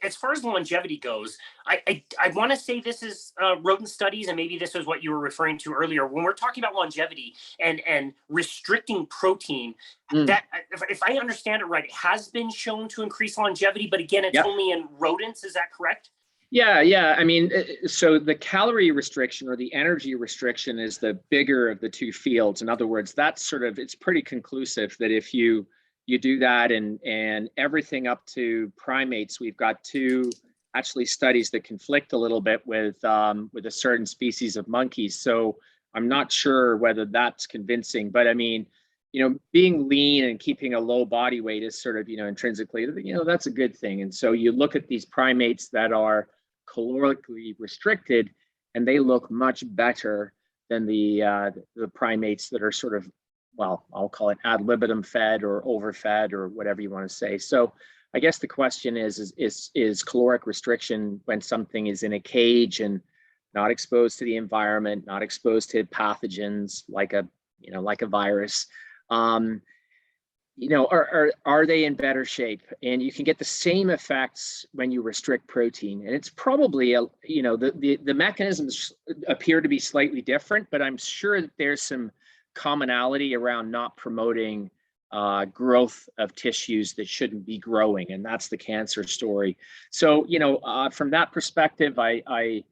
Speaker 1: As far as longevity goes, I want to say this is rodent studies, and maybe this is what you were referring to earlier. When we're talking about longevity and restricting protein, that if I understand it right, it has been shown to increase longevity, but again, it's only in rodents. Is that correct?
Speaker 2: Yeah. I mean, so the calorie restriction or the energy restriction is the bigger of the two fields. In other words, that's it's pretty conclusive that if you do that and everything up to primates, we've got two actually studies that conflict a little bit with a certain species of monkeys. So I'm not sure whether that's convincing, but I mean, being lean and keeping a low body weight is intrinsically, that's a good thing. And so you look at these primates that are calorically restricted, and they look much better than the primates that are I'll call it ad libitum fed or overfed or whatever you want to say. So I guess the question is caloric restriction when something is in a cage and not exposed to the environment, not exposed to pathogens like a virus, are they in better shape? And you can get the same effects when you restrict protein. And it's probably, the mechanisms appear to be slightly different, but I'm sure that there's some commonality around not promoting growth of tissues that shouldn't be growing. And that's the cancer story. So, from that perspective, I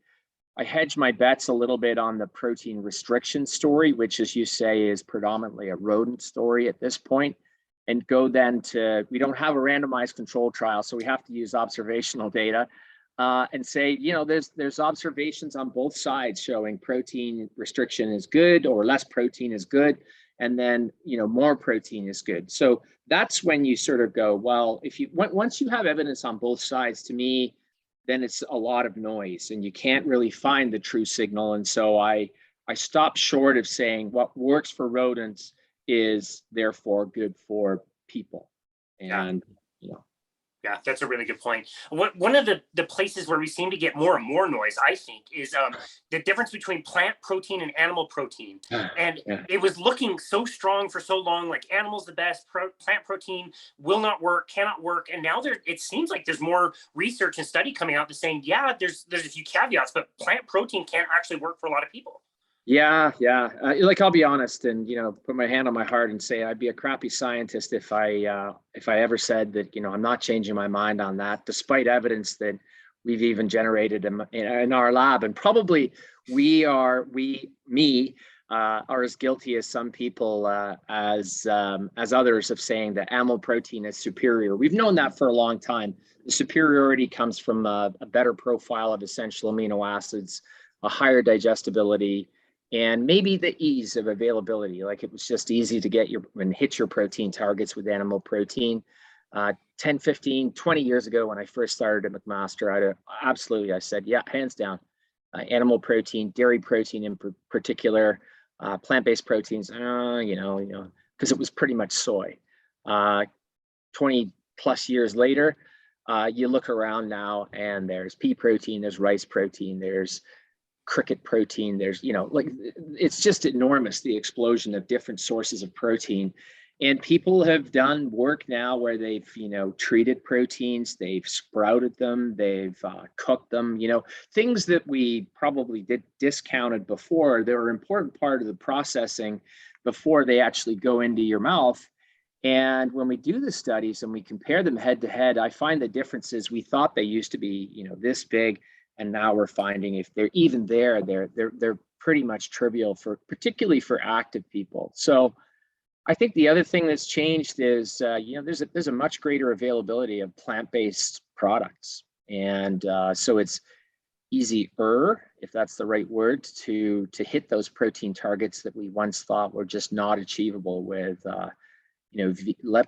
Speaker 2: hedge my bets a little bit on the protein restriction story, which, as you say, is predominantly a rodent story at this point. And go then to, we don't have a randomized control trial, so we have to use observational data and say, there's observations on both sides showing protein restriction is good or less protein is good. And then, more protein is good. So that's when you sort of go, well, once you have evidence on both sides, to me, then it's a lot of noise and you can't really find the true signal. And so I I stopped short of saying what works for rodents is therefore good for people. And, you know,
Speaker 1: Yeah, that's a really good point. One of the places where we seem to get more and more noise, I think, is the difference between plant protein and animal protein. And
Speaker 2: yeah.
Speaker 1: it was looking so strong for so long, like animals the best, plant protein will not work, cannot work. And now it seems like there's more research and study coming out that's saying, yeah, there's a few caveats, but plant protein can't actually work for a lot of people.
Speaker 2: Yeah, yeah. Like I'll be honest, and put my hand on my heart and say I'd be a crappy scientist if I ever said that I'm not changing my mind on that, despite evidence that we've even generated in our lab, and probably me are as guilty as some people as others of saying that animal protein is superior. We've known that for a long time. The superiority comes from a better profile of essential amino acids, a higher digestibility, and maybe the ease of availability. Like it was just easy to get and hit your protein targets with animal protein. 10, 15, 20 years ago when I first started at McMaster, I said, yeah, hands down. Animal protein, dairy protein in particular, plant-based proteins, because it was pretty much soy. 20 plus years later, you look around now and there's pea protein, there's rice protein, there's cricket protein, there's it's just enormous, the explosion of different sources of protein. And people have done work now where they've treated proteins, they've sprouted them, they've cooked them, things that we probably discounted before. They're an important part of the processing before they actually go into your mouth. And when we do the studies and we compare them head to head, I find the differences. We thought they used to be this big, and now we're finding if they're even there, they're pretty much trivial, particularly for active people. So I think the other thing that's changed is there's a much greater availability of plant-based products, and so it's easier, if that's the right word, to hit those protein targets that we once thought were just not achievable with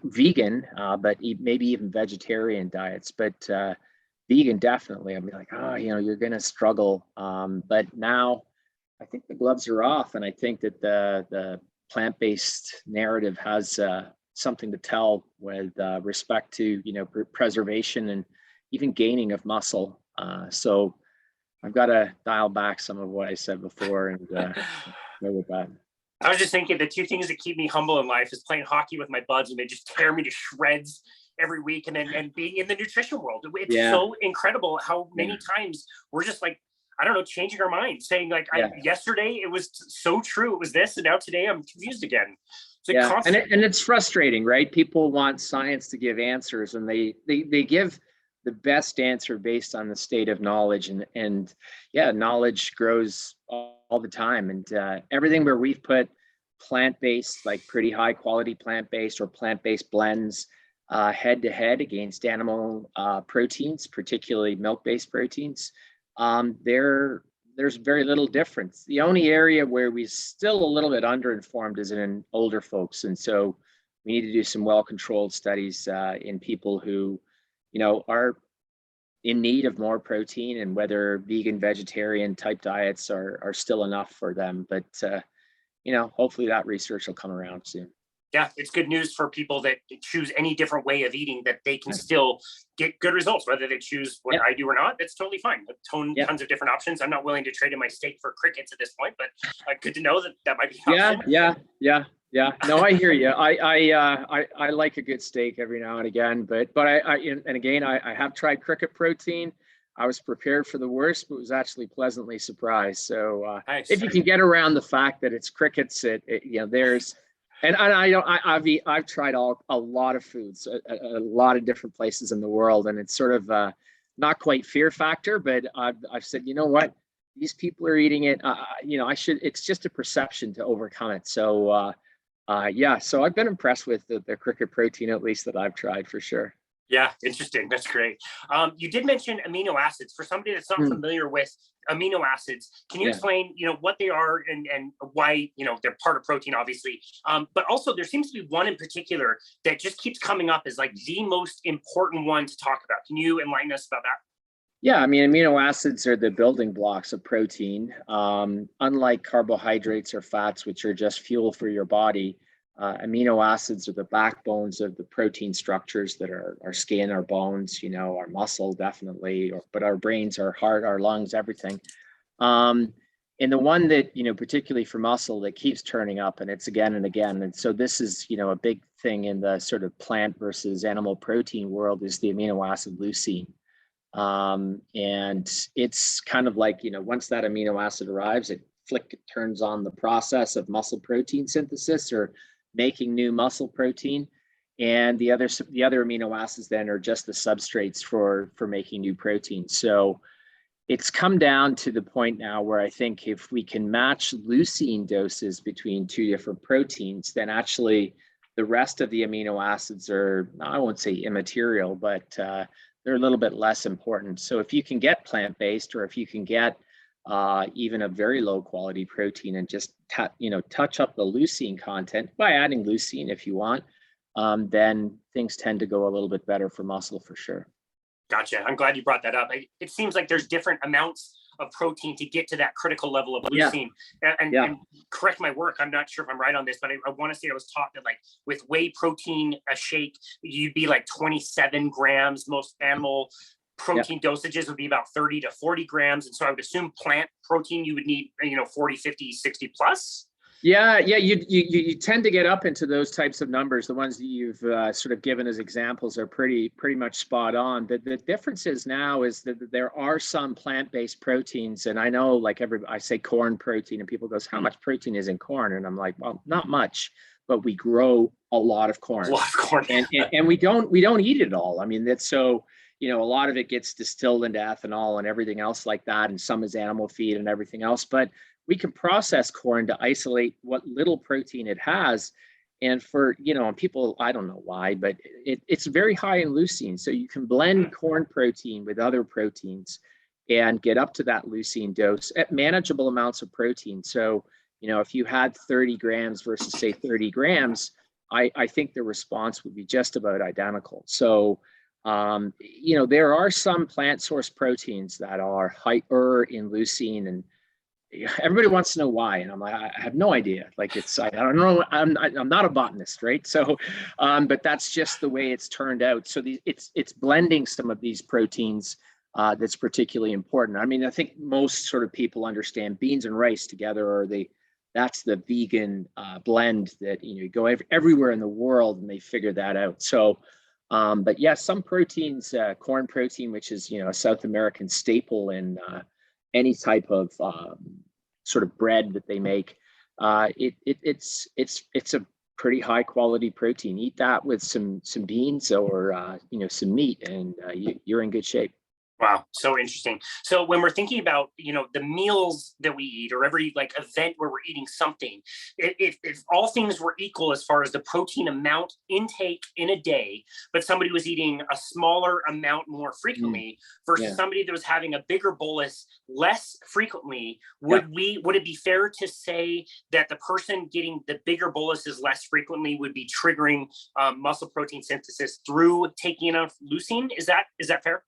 Speaker 2: vegan, but maybe even vegetarian diets, but vegan, definitely. I'd be like, you're going to struggle. But now I think the gloves are off. And I think that the plant-based narrative has something to tell with respect to, preservation and even gaining of muscle. So I've got to dial back some of what I said before and go with that.
Speaker 1: I was just thinking the two things that keep me humble in life is playing hockey with my buds and they just tear me to shreds every week, and being in the nutrition world. It's so incredible how many times we're just like, I don't know, changing our minds, saying like, yesterday it was so true, it was this, and now today I'm confused again. It's
Speaker 2: and it's frustrating, right? People want science to give answers, and they give the best answer based on the state of knowledge, and knowledge grows all the time, and everything where we've put plant-based, like pretty high quality plant-based or plant-based blends head to head against animal proteins, particularly milk-based proteins, there's very little difference. The only area where we're still a little bit underinformed is in older folks, and so we need to do some well-controlled studies in people who are in need of more protein, and whether vegan, vegetarian type diets are still enough for them. But hopefully that research will come around soon.
Speaker 1: Yeah, it's good news for people that choose any different way of eating, that they can still get good results, whether they choose what I do or not. That's totally fine. Tons of different options. I'm not willing to trade in my steak for crickets at this point, but good to know that might be an option.
Speaker 2: Yeah. No, I hear you. I like a good steak every now and again, but I have tried cricket protein. I was prepared for the worst, but was actually pleasantly surprised. So
Speaker 1: nice.
Speaker 2: If you can get around the fact that it's crickets, there's. And I've tried a lot of foods, a lot of different places in the world, and it's sort of not quite fear factor, but I've said, you know what, these people are eating it. I should. It's just a perception to overcome it. So so I've been impressed with the cricket protein, at least that I've tried, for sure.
Speaker 1: Yeah, interesting. That's great. You did mention amino acids. For somebody that's not familiar with amino acids, can you explain, what they are and why, they're part of protein, obviously. But also there seems to be one in particular that just keeps coming up as like the most important one to talk about. Can you enlighten us about that?
Speaker 2: Yeah, I mean, amino acids are the building blocks of protein. Unlike carbohydrates or fats, which are just fuel for your body, amino acids are the backbones of the protein structures that are our skin, our bones, our muscle, definitely, but our brains, our heart, our lungs, everything. Um, and the one that, particularly for muscle that keeps turning up, and it's again and again. And so this is, a big thing in the sort of plant versus animal protein world is the amino acid leucine. And it's kind of like, once that amino acid arrives, it turns on the process of muscle protein synthesis or making new muscle protein. And the other amino acids then are just the substrates for making new protein. So it's come down to the point now where I think if we can match leucine doses between two different proteins, then actually the rest of the amino acids are, I won't say immaterial, but they're a little bit less important. So if you can get plant-based, or if you can get even a very low quality protein and just touch up the leucine content by adding leucine if you want, then things tend to go a little bit better for muscle for sure.
Speaker 1: Gotcha. I'm glad you brought that up. It seems like there's different amounts of protein to get to that critical level of leucine. Yeah. And correct my work, I'm not sure if I'm right on this, but I want to say I was taught that like with whey protein, a shake, you'd be like 27 grams. Most animal protein dosages would be about 30 to 40 grams. And so I would assume plant protein, you would need, 40, 50, 60 plus.
Speaker 2: Yeah, you tend to get up into those types of numbers. The ones that you've sort of given as examples are pretty much spot on. The difference is now is that there are some plant-based proteins, and I know like I say corn protein, and people goes, how much protein is in corn? And I'm like, well, not much, but we grow a lot of corn.
Speaker 1: A lot of corn.
Speaker 2: and we don't eat it all. I mean, that's so. A lot of it gets distilled into ethanol and everything else like that, and some is animal feed and everything else, but we can process corn to isolate what little protein it has. And for, people, I don't know why, but it's very high in leucine. So you can blend corn protein with other proteins and get up to that leucine dose at manageable amounts of protein. So, if you had 30 grams versus say 30 grams, I think the response would be just about identical. So, there are some plant source proteins that are higher in leucine, and everybody wants to know why, and I'm like, I have no idea. Like I don't know. I'm not a botanist, right? So, but that's just the way it's turned out. So it's blending some of these proteins that's particularly important. I mean, I think most sort of people understand beans and rice together that's the vegan blend that you go everywhere in the world, and they figure that out. So, but yeah, some proteins, corn protein, which is a South American staple in any type of sort of bread that they make, it's a pretty high quality protein. Eat that with some beans or some meat, and you're in good shape.
Speaker 1: Wow, so interesting. So when we're thinking about, the meals that we eat, or every like event where we're eating something, if all things were equal as far as the protein amount intake in a day, but somebody was eating a smaller amount more frequently versus somebody that was having a bigger bolus less frequently, would it be fair to say that the person getting the bigger boluses less frequently would be triggering muscle protein synthesis through taking enough leucine? Is that fair?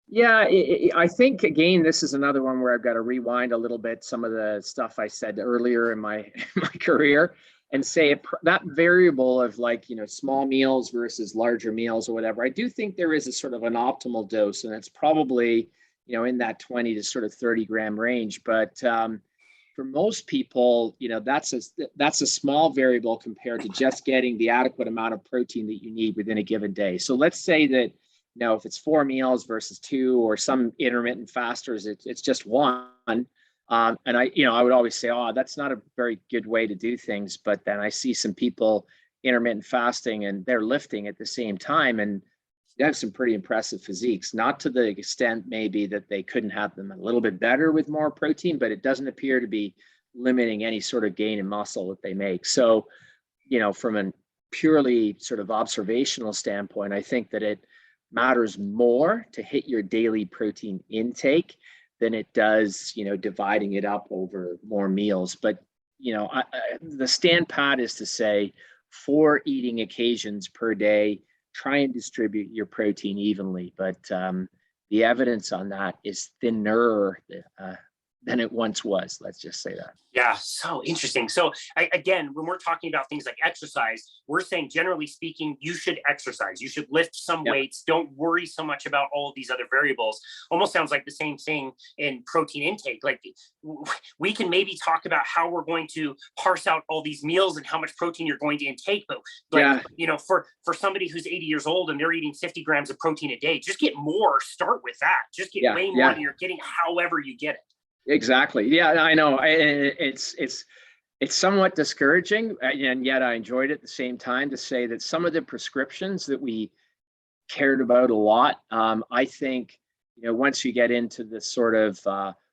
Speaker 2: Yeah, I think, again, this is another one where I've got to rewind a little bit some of the stuff I said earlier in my career and say that variable of like, small meals versus larger meals or whatever. I do think there is a sort of an optimal dose, and it's probably, in that 20 to sort of 30 gram range. But for most people, that's a small variable compared to just getting the adequate amount of protein that you need within a given day. So let's say that, if it's 4 meals versus 2, or some intermittent fasters, it's just 1. And I would always say, that's not a very good way to do things. But then I see some people intermittent fasting and they're lifting at the same time, and they have some pretty impressive physiques, not to the extent maybe that they couldn't have them a little bit better with more protein, but it doesn't appear to be limiting any sort of gain in muscle that they make. So, from a purely sort of observational standpoint, I think that it matters more to hit your daily protein intake than it does, dividing it up over more meals. But, the stand pat is to say 4 eating occasions per day, try and distribute your protein evenly. But the the evidence on that is thinner than it once was. Let's just say that.
Speaker 1: Yeah, so interesting. So again, when we're talking about things like exercise, we're saying, generally speaking, you should exercise. You should lift some weights. Don't worry so much about all of these other variables. Almost sounds like the same thing in protein intake. Like, we can maybe talk about how we're going to parse out all these meals and how much protein you're going to intake. But like, for somebody who's 80 years old and they're eating 50 grams of protein a day, just get more. Start with that. Just get way more than you're getting, however you get it.
Speaker 2: Exactly. Yeah, I know. It's somewhat discouraging, and yet I enjoyed it at the same time to say that some of the prescriptions that we cared about a lot, I think, once you get into this sort of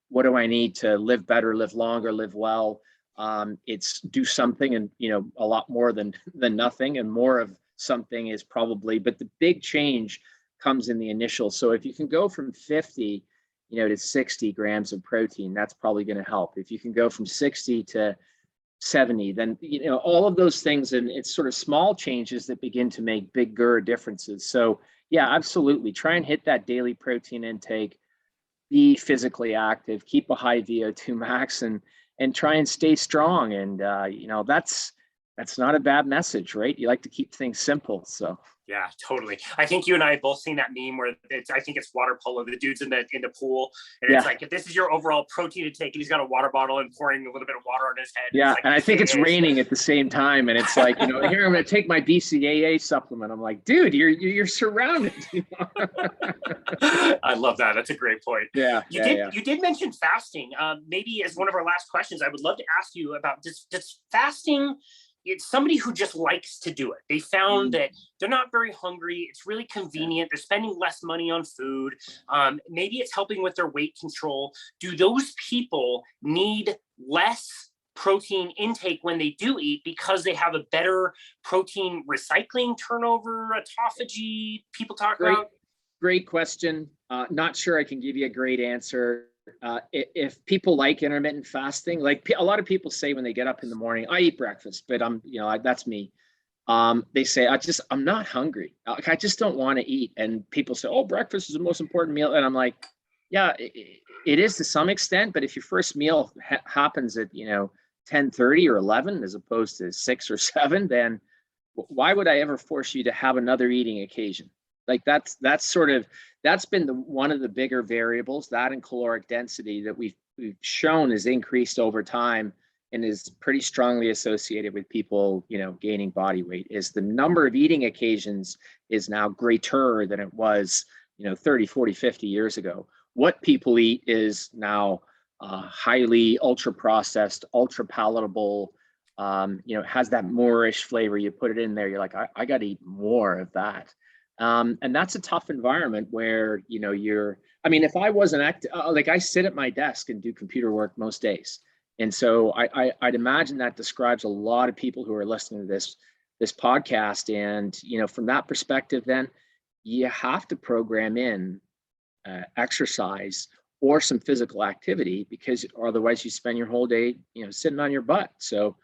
Speaker 2: what do I need to live better, live longer, live well, it's do something, and a lot more than nothing, and more of something is probably. But the big change comes in the initial. So if you can go from 50 to 60 grams of protein, that's probably going to help. If you can go from 60 to 70, then, all of those things, and it's sort of small changes that begin to make bigger differences. So yeah, absolutely. Try and hit that daily protein intake, be physically active, keep a high VO2 max, and try and stay strong. And, that's not a bad message, right? You like to keep things simple. So.
Speaker 1: Yeah, totally. I think you and I have both seen that meme where I think it's water polo. The dude's in the pool, and it's like, if this is your overall protein intake, and he's got a water bottle and pouring a little bit of water on his head.
Speaker 2: Yeah,
Speaker 1: like,
Speaker 2: and I think it's raining at the same time, and it's like, here, I'm going to take my BCAA supplement. I'm like, dude, you're surrounded.
Speaker 1: I love that. That's a great point.
Speaker 2: Yeah.
Speaker 1: You did mention fasting. Maybe as one of our last questions, I would love to ask you about does fasting. It's somebody who just likes to do it. They found that they're not very hungry. It's really convenient. They're spending less money on food. Maybe it's helping with their weight control. Do those people need less protein intake when they do eat because they have a better protein recycling turnover, autophagy people talk about?
Speaker 2: Great question. Not sure I can give you a great answer. If people like intermittent fasting, like a lot of people say when they get up in the morning, I eat breakfast, but that's me. They say, I'm not hungry. I just don't want to eat. And people say, oh, breakfast is the most important meal. And I'm like, yeah, it is to some extent. But if your first meal happens at, 10:30 or 11, as opposed to 6 or 7, then why would I ever force you to have another eating occasion? Like that's been one of the bigger variables, that and caloric density, that we've shown is increased over time and is pretty strongly associated with people, gaining body weight. Is the number of eating occasions is now greater than it was, 30, 40, 50 years ago. What people eat is now highly ultra processed, ultra palatable, has that Moorish flavor. You put it in there, you're like, I got to eat more of that. And that's a tough environment where, if I wasn't active, like I sit at my desk and do computer work most days. And so I'd imagine that describes a lot of people who are listening to this podcast. And, from that perspective, then you have to program in exercise or some physical activity, because otherwise you spend your whole day, sitting on your butt. So,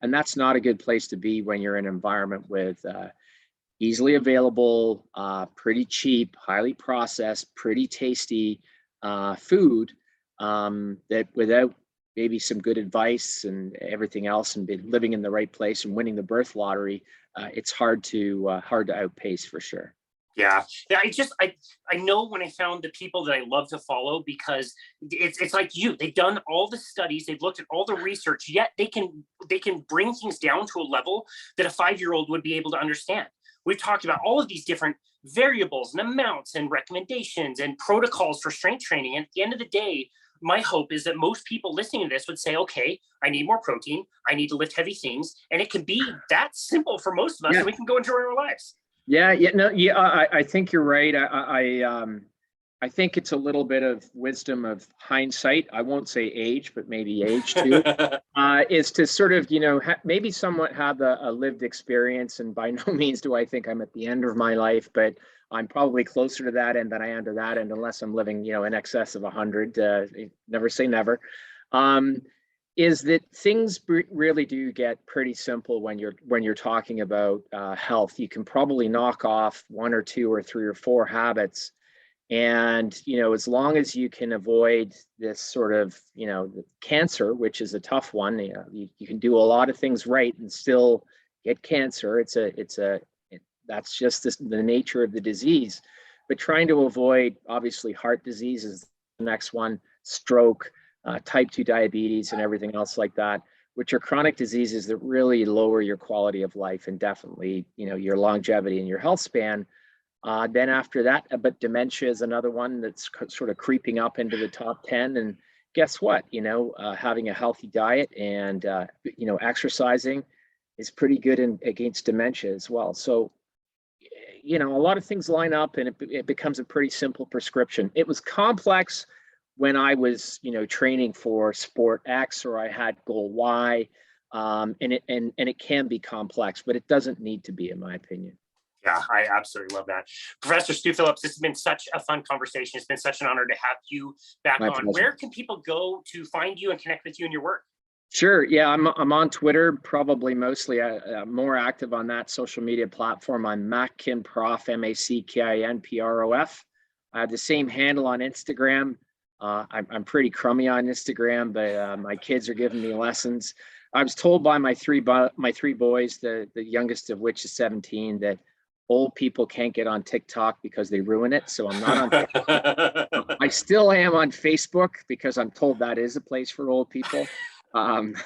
Speaker 2: and that's not a good place to be when you're in an environment with, easily available, pretty cheap, highly processed, pretty tasty food, that without maybe some good advice and everything else, and living in the right place and winning the birth lottery, it's hard to outpace for sure.
Speaker 1: Yeah. I know when I found the people that I love to follow, because it's like they've done all the studies, they've looked at all the research, yet they can bring things down to a level that a 5-year-old would be able to understand. We've talked about all of these different variables and amounts and recommendations and protocols for strength training. And at the end of the day, my hope is that most people listening to this would say, okay, I need more protein. I need to lift heavy things. And it can be that simple for most of us, and we can go enjoy our lives.
Speaker 2: I think you're right. I think it's a little bit of wisdom of hindsight. I won't say age, but maybe age too, is to sort of, maybe somewhat have a lived experience. And by no means do I think I'm at the end of my life, but I'm probably closer to that end than I am to that end, unless I'm living, in excess of 100. Never say never. Is that things really do get pretty simple when you're talking about health. You can probably knock off 1 or 2 or 3 or 4 habits And, as long as you can avoid this sort of, the cancer, which is a tough one, you can do a lot of things right and still get cancer. That's just the nature of the disease. But trying to avoid, obviously, heart disease is the next one, stroke, type 2 diabetes, and everything else like that, which are chronic diseases that really lower your quality of life and definitely, your longevity and your health span. Then after that, but dementia is another one that's sort of creeping up into the top 10. And guess what? Having a healthy diet and, exercising is pretty good against dementia as well. So, a lot of things line up and it becomes a pretty simple prescription. It was complex when I was, training for sport X or I had goal Y. And it can be complex, but it doesn't need to be, in my opinion.
Speaker 1: Yeah, I absolutely love that. Professor Stu Phillips, this has been such a fun conversation. It's been such an honor to have you back
Speaker 2: My
Speaker 1: on.
Speaker 2: pleasure.
Speaker 1: Where can people go to find you and connect with you and your work?
Speaker 2: Sure. Yeah, I'm on Twitter, probably mostly more active on that social media platform. I'm Mackin Prof, MACKINPROF. I have the same handle on Instagram. I'm pretty crummy on Instagram, but my kids are giving me lessons. I was told by my three boys, the youngest of which is 17, that old people can't get on TikTok because they ruin it. So I'm not on TikTok. I still am on Facebook because I'm told that is a place for old people. And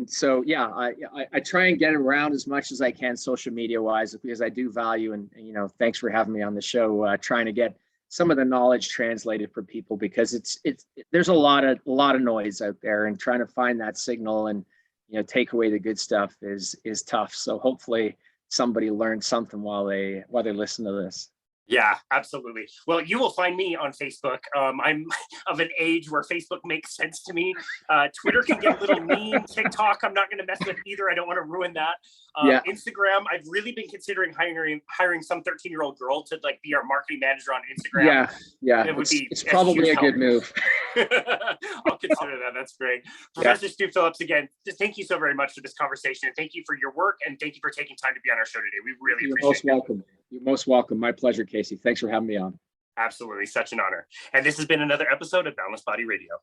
Speaker 2: so, yeah, I try and get around as much as I can social media wise, because I do value, and, thanks for having me on the show, trying to get some of the knowledge translated for people, because there's a lot of noise out there, and trying to find that signal and, take away the good stuff is tough. So hopefully somebody learned something while they listen to this.
Speaker 1: Yeah, absolutely. Well, you will find me on Facebook. I'm of an age where Facebook makes sense to me. Twitter can get a little mean. TikTok, I'm not going to mess with either. I don't want to ruin that. Instagram, I've really been considering hiring some 13-year-old girl to be our marketing manager on Instagram.
Speaker 2: Yeah. It's probably a good move.
Speaker 1: I'll consider that. That's great. Professor Stu Phillips, again, just thank you so very much for this conversation, and thank you for your work, and thank you for taking time to be on our show today. We really appreciate it.
Speaker 2: You're most welcome. You're most welcome. My pleasure, Casey. Thanks for having me on.
Speaker 1: Absolutely. Such an honor. And this has been another episode of Boundless Body Radio.